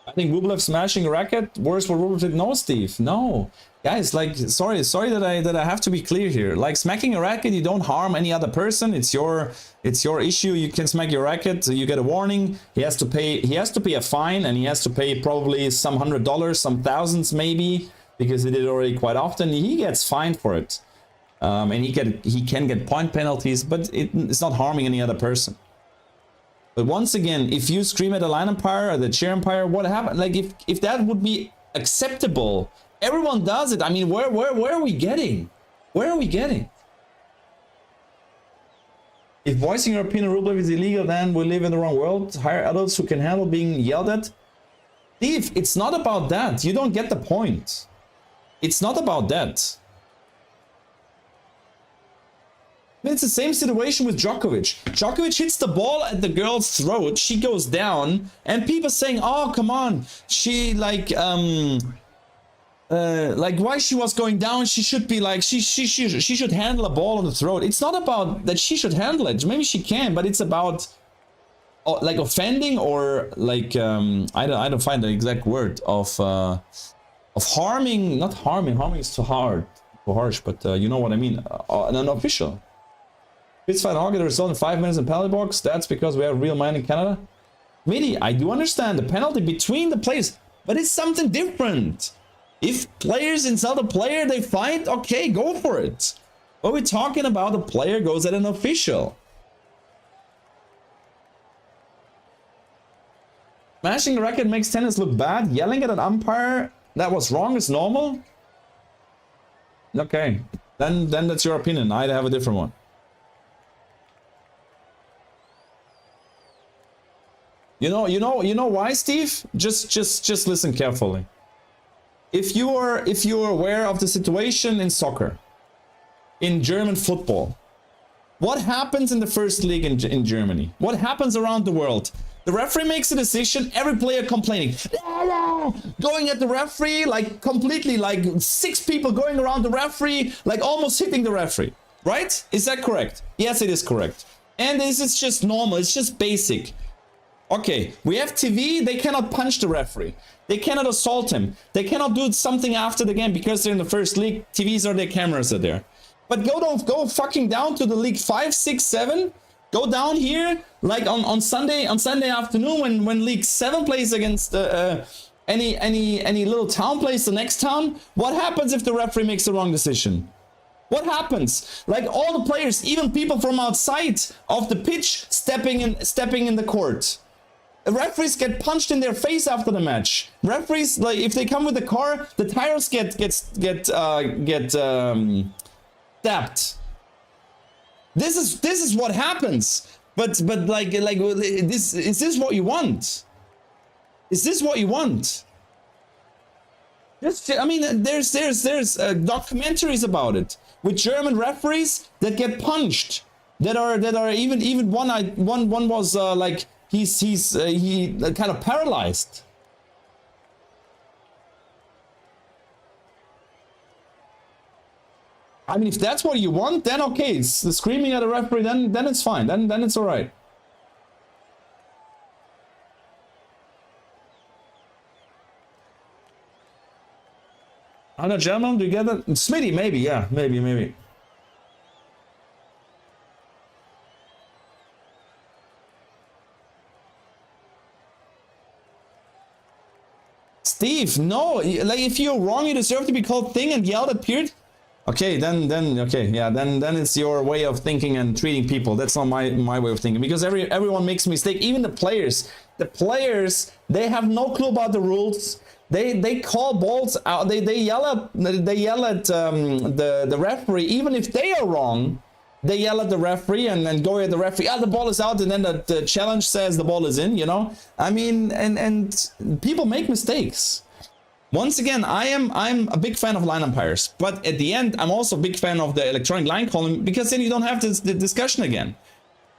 I think Rublev smashing a racket worse for Rublev. No, Steve, no, guys. Like, sorry that I have to be clear here. Like, smacking a racket, you don't harm any other person. It's your issue. You can smack your racket, you get a warning. He has to pay a fine, and he has to pay probably some $100, some thousands maybe, because he did it already quite often. He gets fined for it, and he can get point penalties, but it's not harming any other person. But once again, if you scream at a line umpire or the chair umpire, what happened? Like, if that would be acceptable, everyone does it. I mean, where are we getting? Where are we getting? If voicing your opinion on Rublev is illegal, then we live in the wrong world. Hire adults who can handle being yelled at. Steve, it's not about that. You don't get the point. It's not about that. It's the same situation with Djokovic. Djokovic hits the ball at the girl's throat. She goes down, and people saying, "Oh, come on, she like why she was going down? She should be like she should handle a ball on the throat." It's not about that she should handle it. Maybe she can, but it's about like offending, or like I don't find the exact word of harming. Not harming. Harming is too harsh. But you know what I mean. An official. Pittsfield Hawk get a result in 5 minutes in penalty box. That's because we have real man in Canada. Midi, I do understand the penalty between the players, but it's something different. If players insult a player, they fight, okay, go for it. But we're talking about a player goes at an official. Smashing a racket makes tennis look bad. Yelling at an umpire that was wrong is normal. Okay, then that's your opinion. I have a different one. You know why, Steve? Just listen carefully. If you are aware of the situation in soccer, in German football. What happens in the first league in Germany? What happens around the world? The referee makes a decision, every player complaining. Going at the referee, like completely, like 6 people going around the referee, like almost hitting the referee. Right? Is that correct? Yes, it is correct. And this is just normal, it's just basic. Okay, we have TV, they cannot punch the referee. They cannot assault him. They cannot do something after the game because they're in the first league. TVs are there, cameras are there. But go fucking down to the league 5, 6, 7. Go down here, like on Sunday afternoon when League 7 plays against any little town plays the next town. What happens if the referee makes the wrong decision? What happens? Like all the players, even people from outside of the pitch, stepping in the court. Referees get punched in their face after the match. Referees, like if they come with the car, the tires get stabbed. This is what happens. But like this, is this what you want? Is this what you want? I mean, there's documentaries about it with German referees that get punched, that are even one was like he kind of paralyzed. I mean, if that's what you want, then okay, it's the screaming at a referee, then it's fine, then it's all right. I'm not German, do you get that? Smitty, maybe, yeah, maybe. Steve, no, like if you're wrong, you deserve to be called thing and yelled at, period. Okay, then okay, yeah, then it's your way of thinking and treating people. That's not my way of thinking, because everyone makes a mistake, even the players. The players, they have no clue about the rules. They call balls out. They yell at the referee, even if they are wrong. They yell at the referee and then go at the referee. Ah, the ball is out, and then the challenge says the ball is in. You know, I mean, and people make mistakes. Once again, I'm a big fan of line umpires, but at the end, I'm also a big fan of the electronic line calling, because then you don't have the discussion again.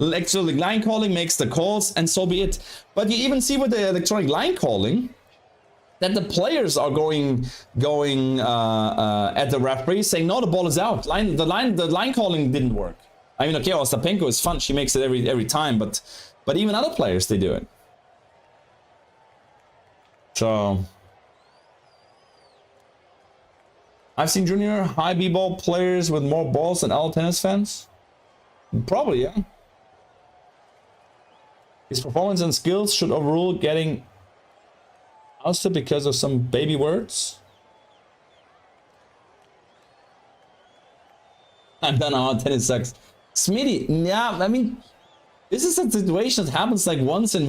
Electronic line calling makes the calls, and so be it. But you even see with the electronic line calling that the players are going at the referee saying, no, the ball is out. The line calling didn't work. I mean, okay, Ostapenko is fun, she makes it every time, but even other players, they do it. So I've seen junior high b-ball players with more balls than adult tennis fans. Probably, yeah. His performance and skills should overrule getting ousted because of some baby words. I'm done on tennis sucks. Smitty, yeah, I mean, this is a situation that happens like once a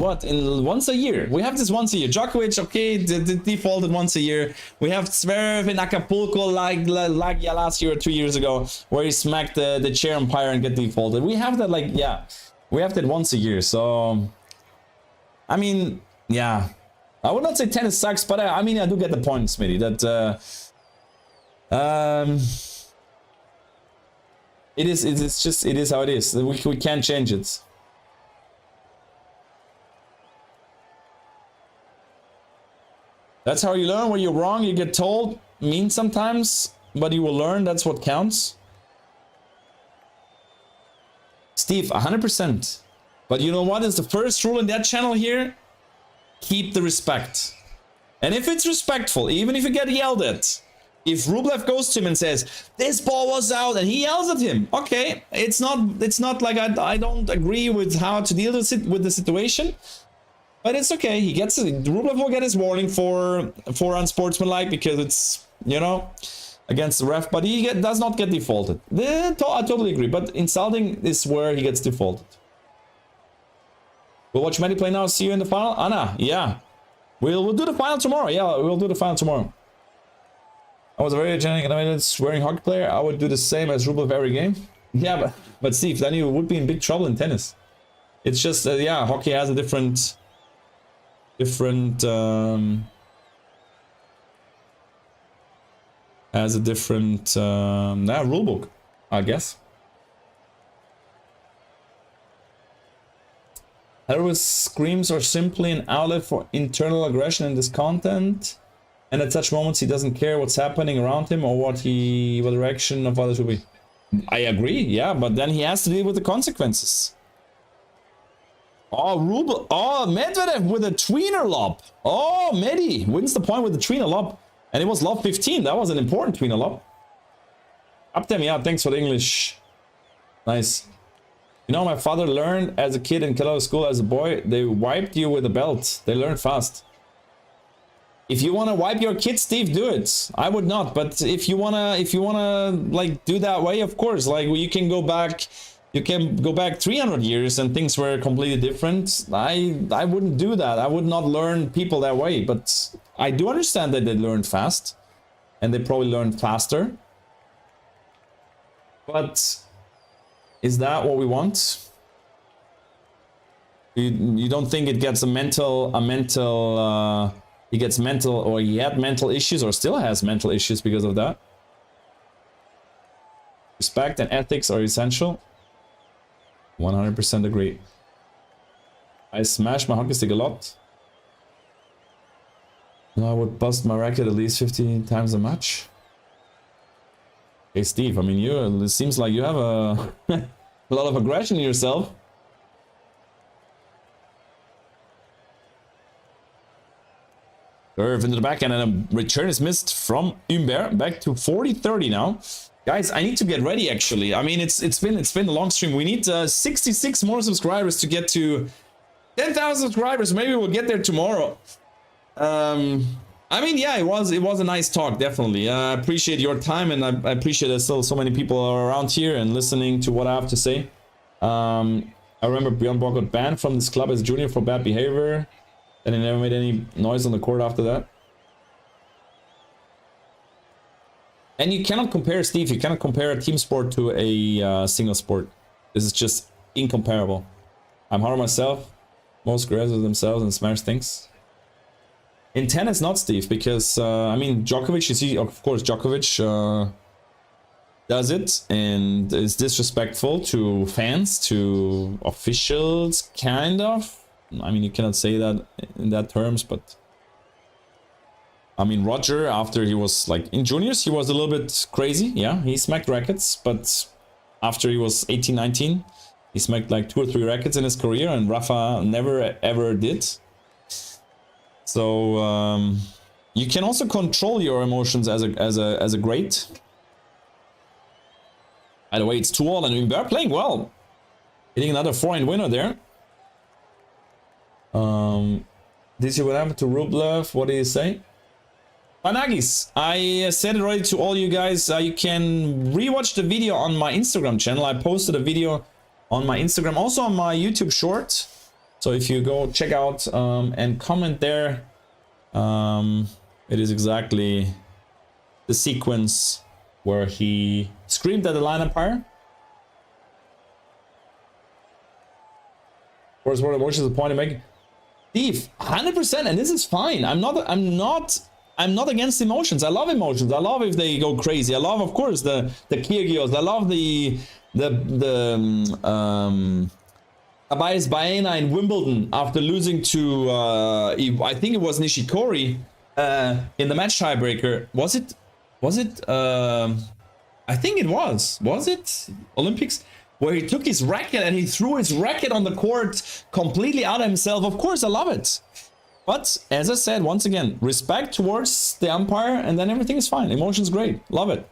year. We have this once a year. Djokovic, okay, defaulted once a year. We have Zverev in Acapulco like last year or 2 years ago, where he smacked the chair umpire and get defaulted. We have that, like, yeah, we have that once a year. So, I mean, yeah, I would not say tennis sucks, but I mean, I do get the point, Smitty, that it is how it is. We can't change it. That's how you learn. When you're wrong, you get told, mean sometimes, but you will learn. That's what counts. Steve, 100%. But you know what is the first rule in that channel here? Keep the respect. And if it's respectful, even if you get yelled at, if Rublev goes to him and says, this ball was out, and he yells at him, okay, it's not like I don't agree with how to deal with the situation. But it's okay. He gets it. Rublev will get his warning for unsportsmanlike, because it's, you know, against the ref. But he does not get defaulted. I totally agree. But insulting is where he gets defaulted. We'll watch Matty play now. See you in the final, Anna. Yeah, we'll do the final tomorrow. Yeah, we'll do the final tomorrow. I was a very energetic and animated swearing hockey player. I would do the same as Rublev every game. Yeah, but Steve, then you would be in big trouble in tennis. It's just yeah, hockey has a different rule book. I guess. Harris screams are simply an outlet for internal aggression in this content, and at such moments he doesn't care what's happening around him or what the reaction of others will be. I agree, yeah, but then he has to deal with the consequences. Oh, Rublev. Oh, Medvedev with a tweener lob. Oh, Medi wins the point with the tweener lob. And it was lob 15. That was an important tweener lob. Up them, yeah, thanks for the English. Nice. You know, my father learned as a kid in Colorado school as a boy, they wiped you with a belt. They learn fast. If you want to wipe your kid, Steve, do it. I would not, but if you wanna like do that way, of course, like you can go back 300 years and things were completely different. I wouldn't do that. I would not learn people that way, but I do understand that they learn fast and they probably learn faster. But is that what we want? You don't think it gets he gets mental, or he had mental issues or still has mental issues because of that? Respect and ethics are essential. 100% agree. I smash my hockey stick a lot. No, I would bust my racket at least 15 times a match. Hey Steve, I mean, it seems like you have a a lot of aggression in yourself. Serve into the backhand and a return is missed from Umpire. Back to 40-30 now. Guys, I need to get ready actually. I mean, it's been a long stream. We need 66 more subscribers to get to 10,000 subscribers. Maybe we'll get there tomorrow. I mean, yeah, it was a nice talk, definitely. I appreciate your time, and I appreciate that still so many people are around here and listening to what I have to say. I remember Bjorn Borg got banned from this club as junior for bad behavior, and he never made any noise on the court after that. And you cannot compare, Steve, you cannot compare a team sport to a single sport. This is just incomparable. I'm hard on myself. Most aggressive themselves and smash things. In tennis, not, Steve, because, I mean, Djokovic, you see, of course, Djokovic does it and is disrespectful to fans, to officials, kind of. I mean, you cannot say that in that terms, but... I mean, Roger, after he was, like, in juniors, he was a little bit crazy, yeah, he smacked rackets, but after he was 18, 19, he smacked, like, 2 or 3 rackets in his career, and Rafa never, ever did. So, you can also control your emotions as a great. By the way, it's 2-all, and Umpire playing well. Hitting another 4-point winner there. This year what happened to Rublev? What did you say? Panagis, I said it already to all you guys. You can rewatch the video on my Instagram channel. I posted a video on my Instagram, also on my YouTube short. So if you go check out and comment there, it is exactly the sequence where he screamed at the line umpire. Of course, what emotion is the point of making? Steve, 100%, and this is fine. I'm not against emotions. I love emotions. I love if they go crazy. I love, of course, the Kyrgios. I love the Tobias Baena in Wimbledon after losing to I think it was Nishikori in the match tiebreaker. Was it I think it was it Olympics, where he took his racket and he threw his racket on the court completely out of himself. Of course, I love it. But as I said, once again, respect towards the umpire, and then everything is fine. Emotions great. Love it.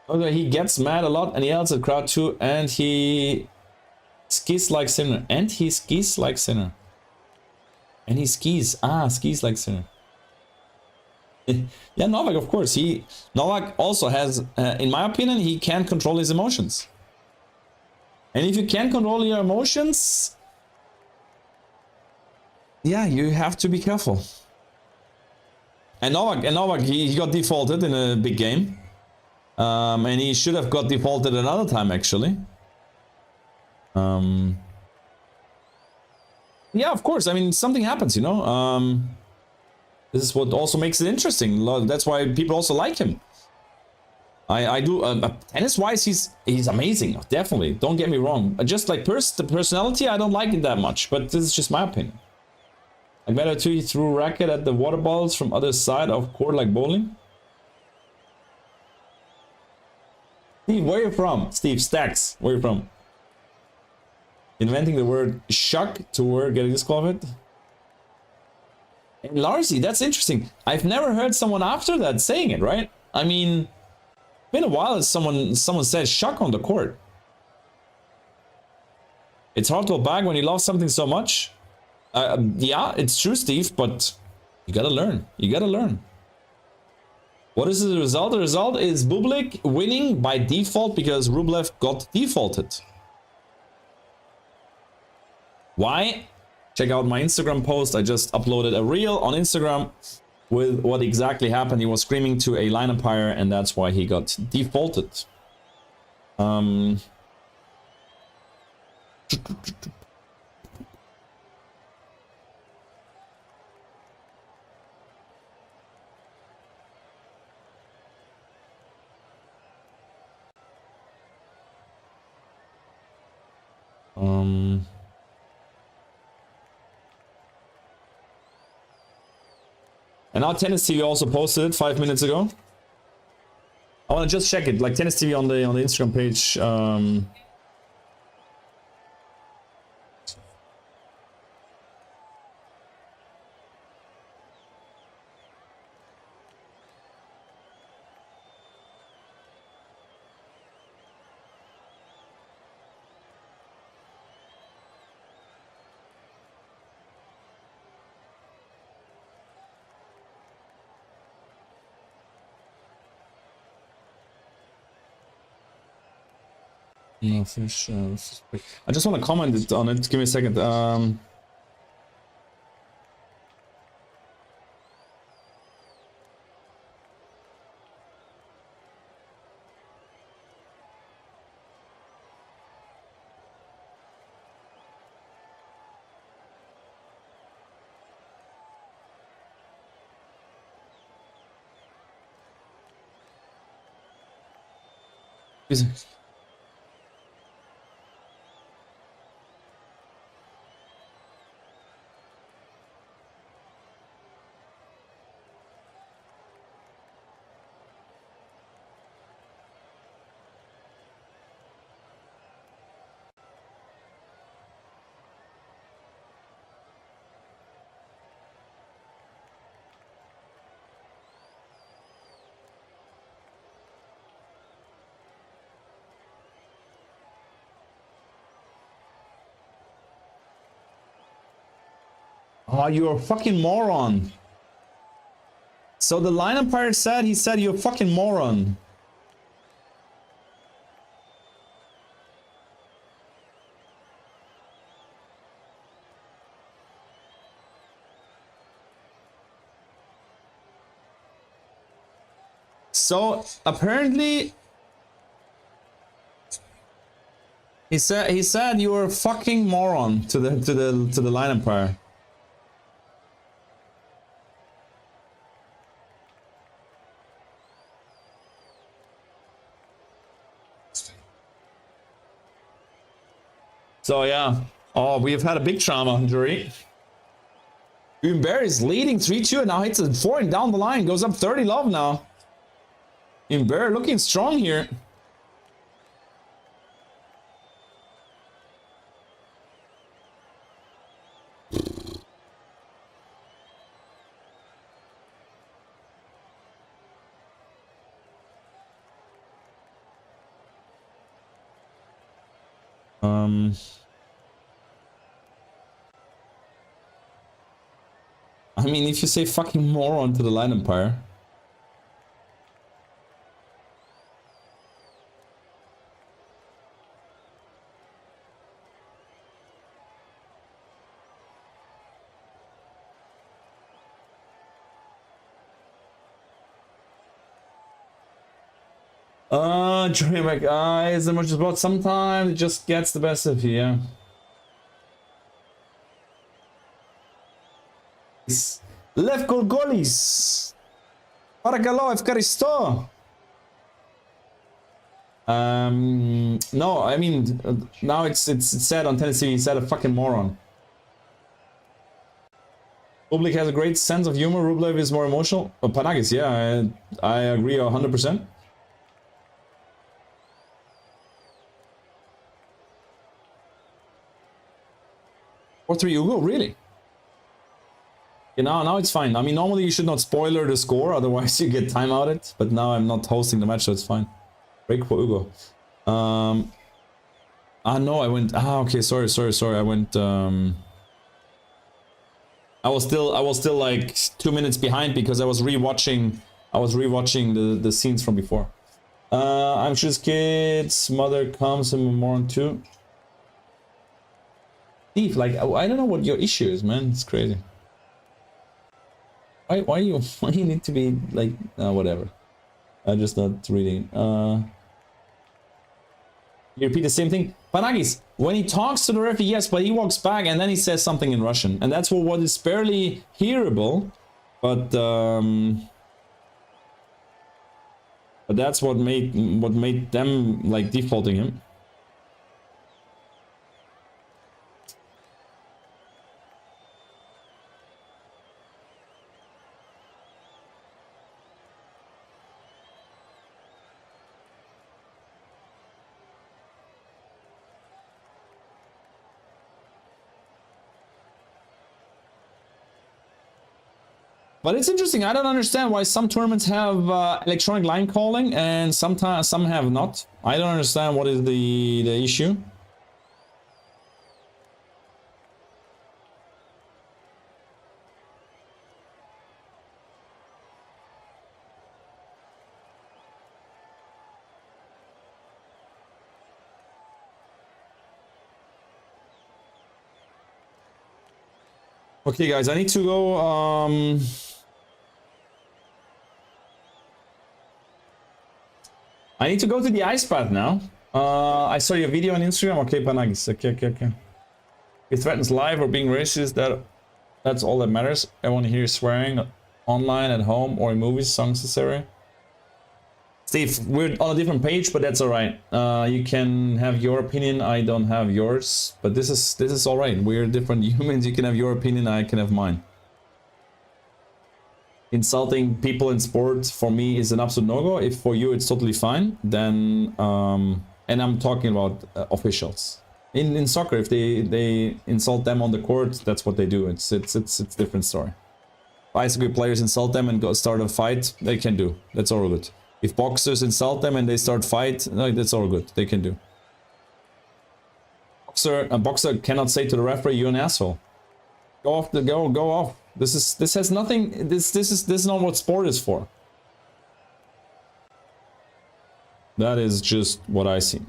Okay, he gets mad a lot and he yells at the crowd too, and he skis like Sinner. And he skis like Sinner. And he skis. Skis like Sinner. Yeah, Novak, of course. Novak also has, in my opinion, he can't control his emotions. And if you can't control your emotions, yeah, you have to be careful. And Novak, he got defaulted in a big game. And he should have got defaulted another time, actually. Yeah, of course. I mean, something happens, you know. This is what also makes it interesting. That's why people also like him. I do tennis wise he's amazing, definitely, don't get me wrong. Just like the personality, I don't like it that much, but this is just my opinion. Like better too, he threw racket at the water balls from other side of court like bowling. Steve, where you from? Steve Stacks, where you from? Inventing the word shuck to word getting disqualified. And Larcy, that's interesting. I've never heard someone after that saying it, right? I mean, been a while since someone said shuck on the court. It's hard to hold back when you love something so much. Yeah, it's true, Steve, but you gotta learn. You gotta learn. What is the result? The result is Bublik winning by default because Rublev got defaulted. Why? Check out my Instagram post. I just uploaded a reel on Instagram with what exactly happened. He was screaming to a line umpire, and that's why he got defaulted. And now Tennis TV also posted it 5 minutes ago. I want to just check it, like Tennis TV on the Instagram page. No, finish, I just want to comment on it. Give me a second. Oh, you're a fucking moron. So the line umpire said, he said you're a fucking moron. So apparently he said you were a fucking moron to the line umpire. So yeah, oh, we have had a big trauma, jury. Umpires is leading 3-2 and now hits a 4 and down the line, goes up 30 love now. Umpire looking strong here. I mean, if you say fucking moron to the line umpire. Dream my guys, as much as about sometimes it just gets the best of you, yeah. Lev Golgolis. Παρακαλώ, ευχαριστώ. No, I mean, now it's said on Tennessee, he said a fucking moron. Bublik has a great sense of humor, Rublev is more emotional. Oh, Panagis, yeah, I agree 100%. Or 3 Ugo, really? Yeah, now it's fine. I mean, normally you should not spoiler the score, otherwise you get timeouted. But now I'm not hosting the match, so it's fine. Break for Ugo. No, I went. Okay, sorry. I went. I was still like 2 minutes behind because I was rewatching. The scenes from before. I'm sure his kid's mother comes in moron too. Steve, like I don't know what your issue is, man. It's crazy. Why you need to be like whatever. I'm just not reading. You repeat the same thing. Panagis, when he talks to the referee, yes, but he walks back and then he says something in Russian, and that's what is barely hearable. But that's what made them like defaulting him. But it's interesting. I don't understand why some tournaments have electronic line calling and sometimes some have not. I don't understand what is the issue. Okay, guys, I need to go. I need to go to the ice bath now. I saw your video on Instagram. Okay, Panagis. Okay. He threatens live or being racist. That's all that matters. I want to hear swearing online, at home, or in movies, songs, etc. Steve, we're on a different page, but that's all right. You can have your opinion. I don't have yours, but this is all right. We're different humans. You can have your opinion. I can have mine. Insulting people in sports for me is an absolute no-go. If for you it's totally fine, then and I'm talking about officials in soccer. If they insult them on the court, that's what they do. It's different story. If ice hockey players insult them and go start a fight, they can do. That's all good. If boxers insult them and they start fight, no, that's all good. They can do. A boxer cannot say to the referee, "You're an asshole." Go off. This has nothing. This is not what sport is for. That is just what I see.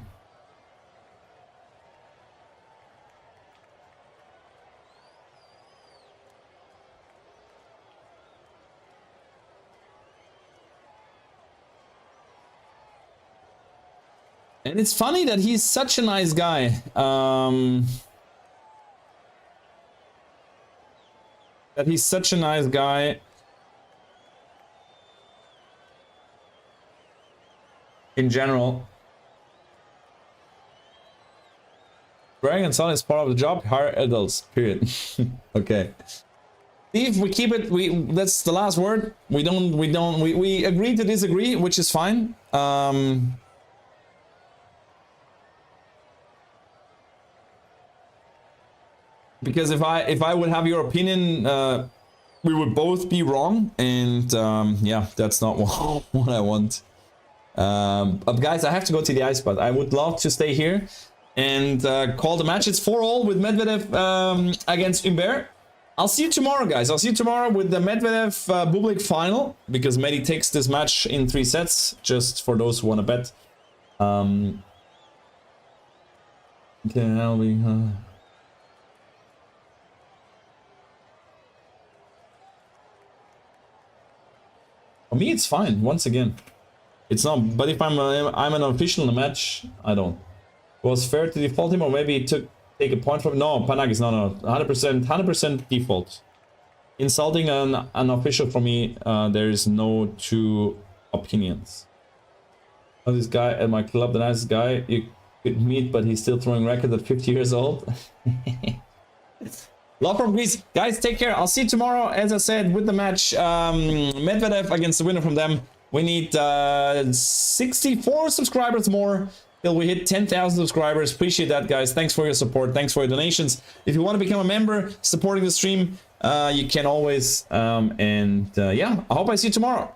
And it's funny that he's such a nice guy. In general. Swearing and son is part of the job. Hire adults. Period. Okay. Steve, we keep it. That's the last word. We agree to disagree, which is fine. Because if I would have your opinion, we would both be wrong, and yeah, that's not what I want. But guys, I have to go to the ice bath. I would love to stay here and call the match. It's 4-all with Medvedev against Umpire. I'll see you tomorrow, guys. I'll see you tomorrow with the Medvedev Bublik final, because Medi takes this match in 3 sets, just for those who want to bet. Okay, I'll be... For me, it's fine. Once again, it's not. But if I'm an official in the match, I don't. It was fair to default him, or maybe take a point from. No, Panagis, no, 100% default. Insulting an official for me, there is no two opinions. Oh, this guy at my club, the nicest guy you could meet, but he's still throwing rackets at 50 years old. Love from Greece. Guys, take care. I'll see you tomorrow, as I said, with the match. Medvedev against the winner from them. We need 64 subscribers more till we hit 10,000 subscribers. Appreciate that, guys. Thanks for your support. Thanks for your donations. If you want to become a member supporting the stream, you can always. Yeah, I hope I see you tomorrow.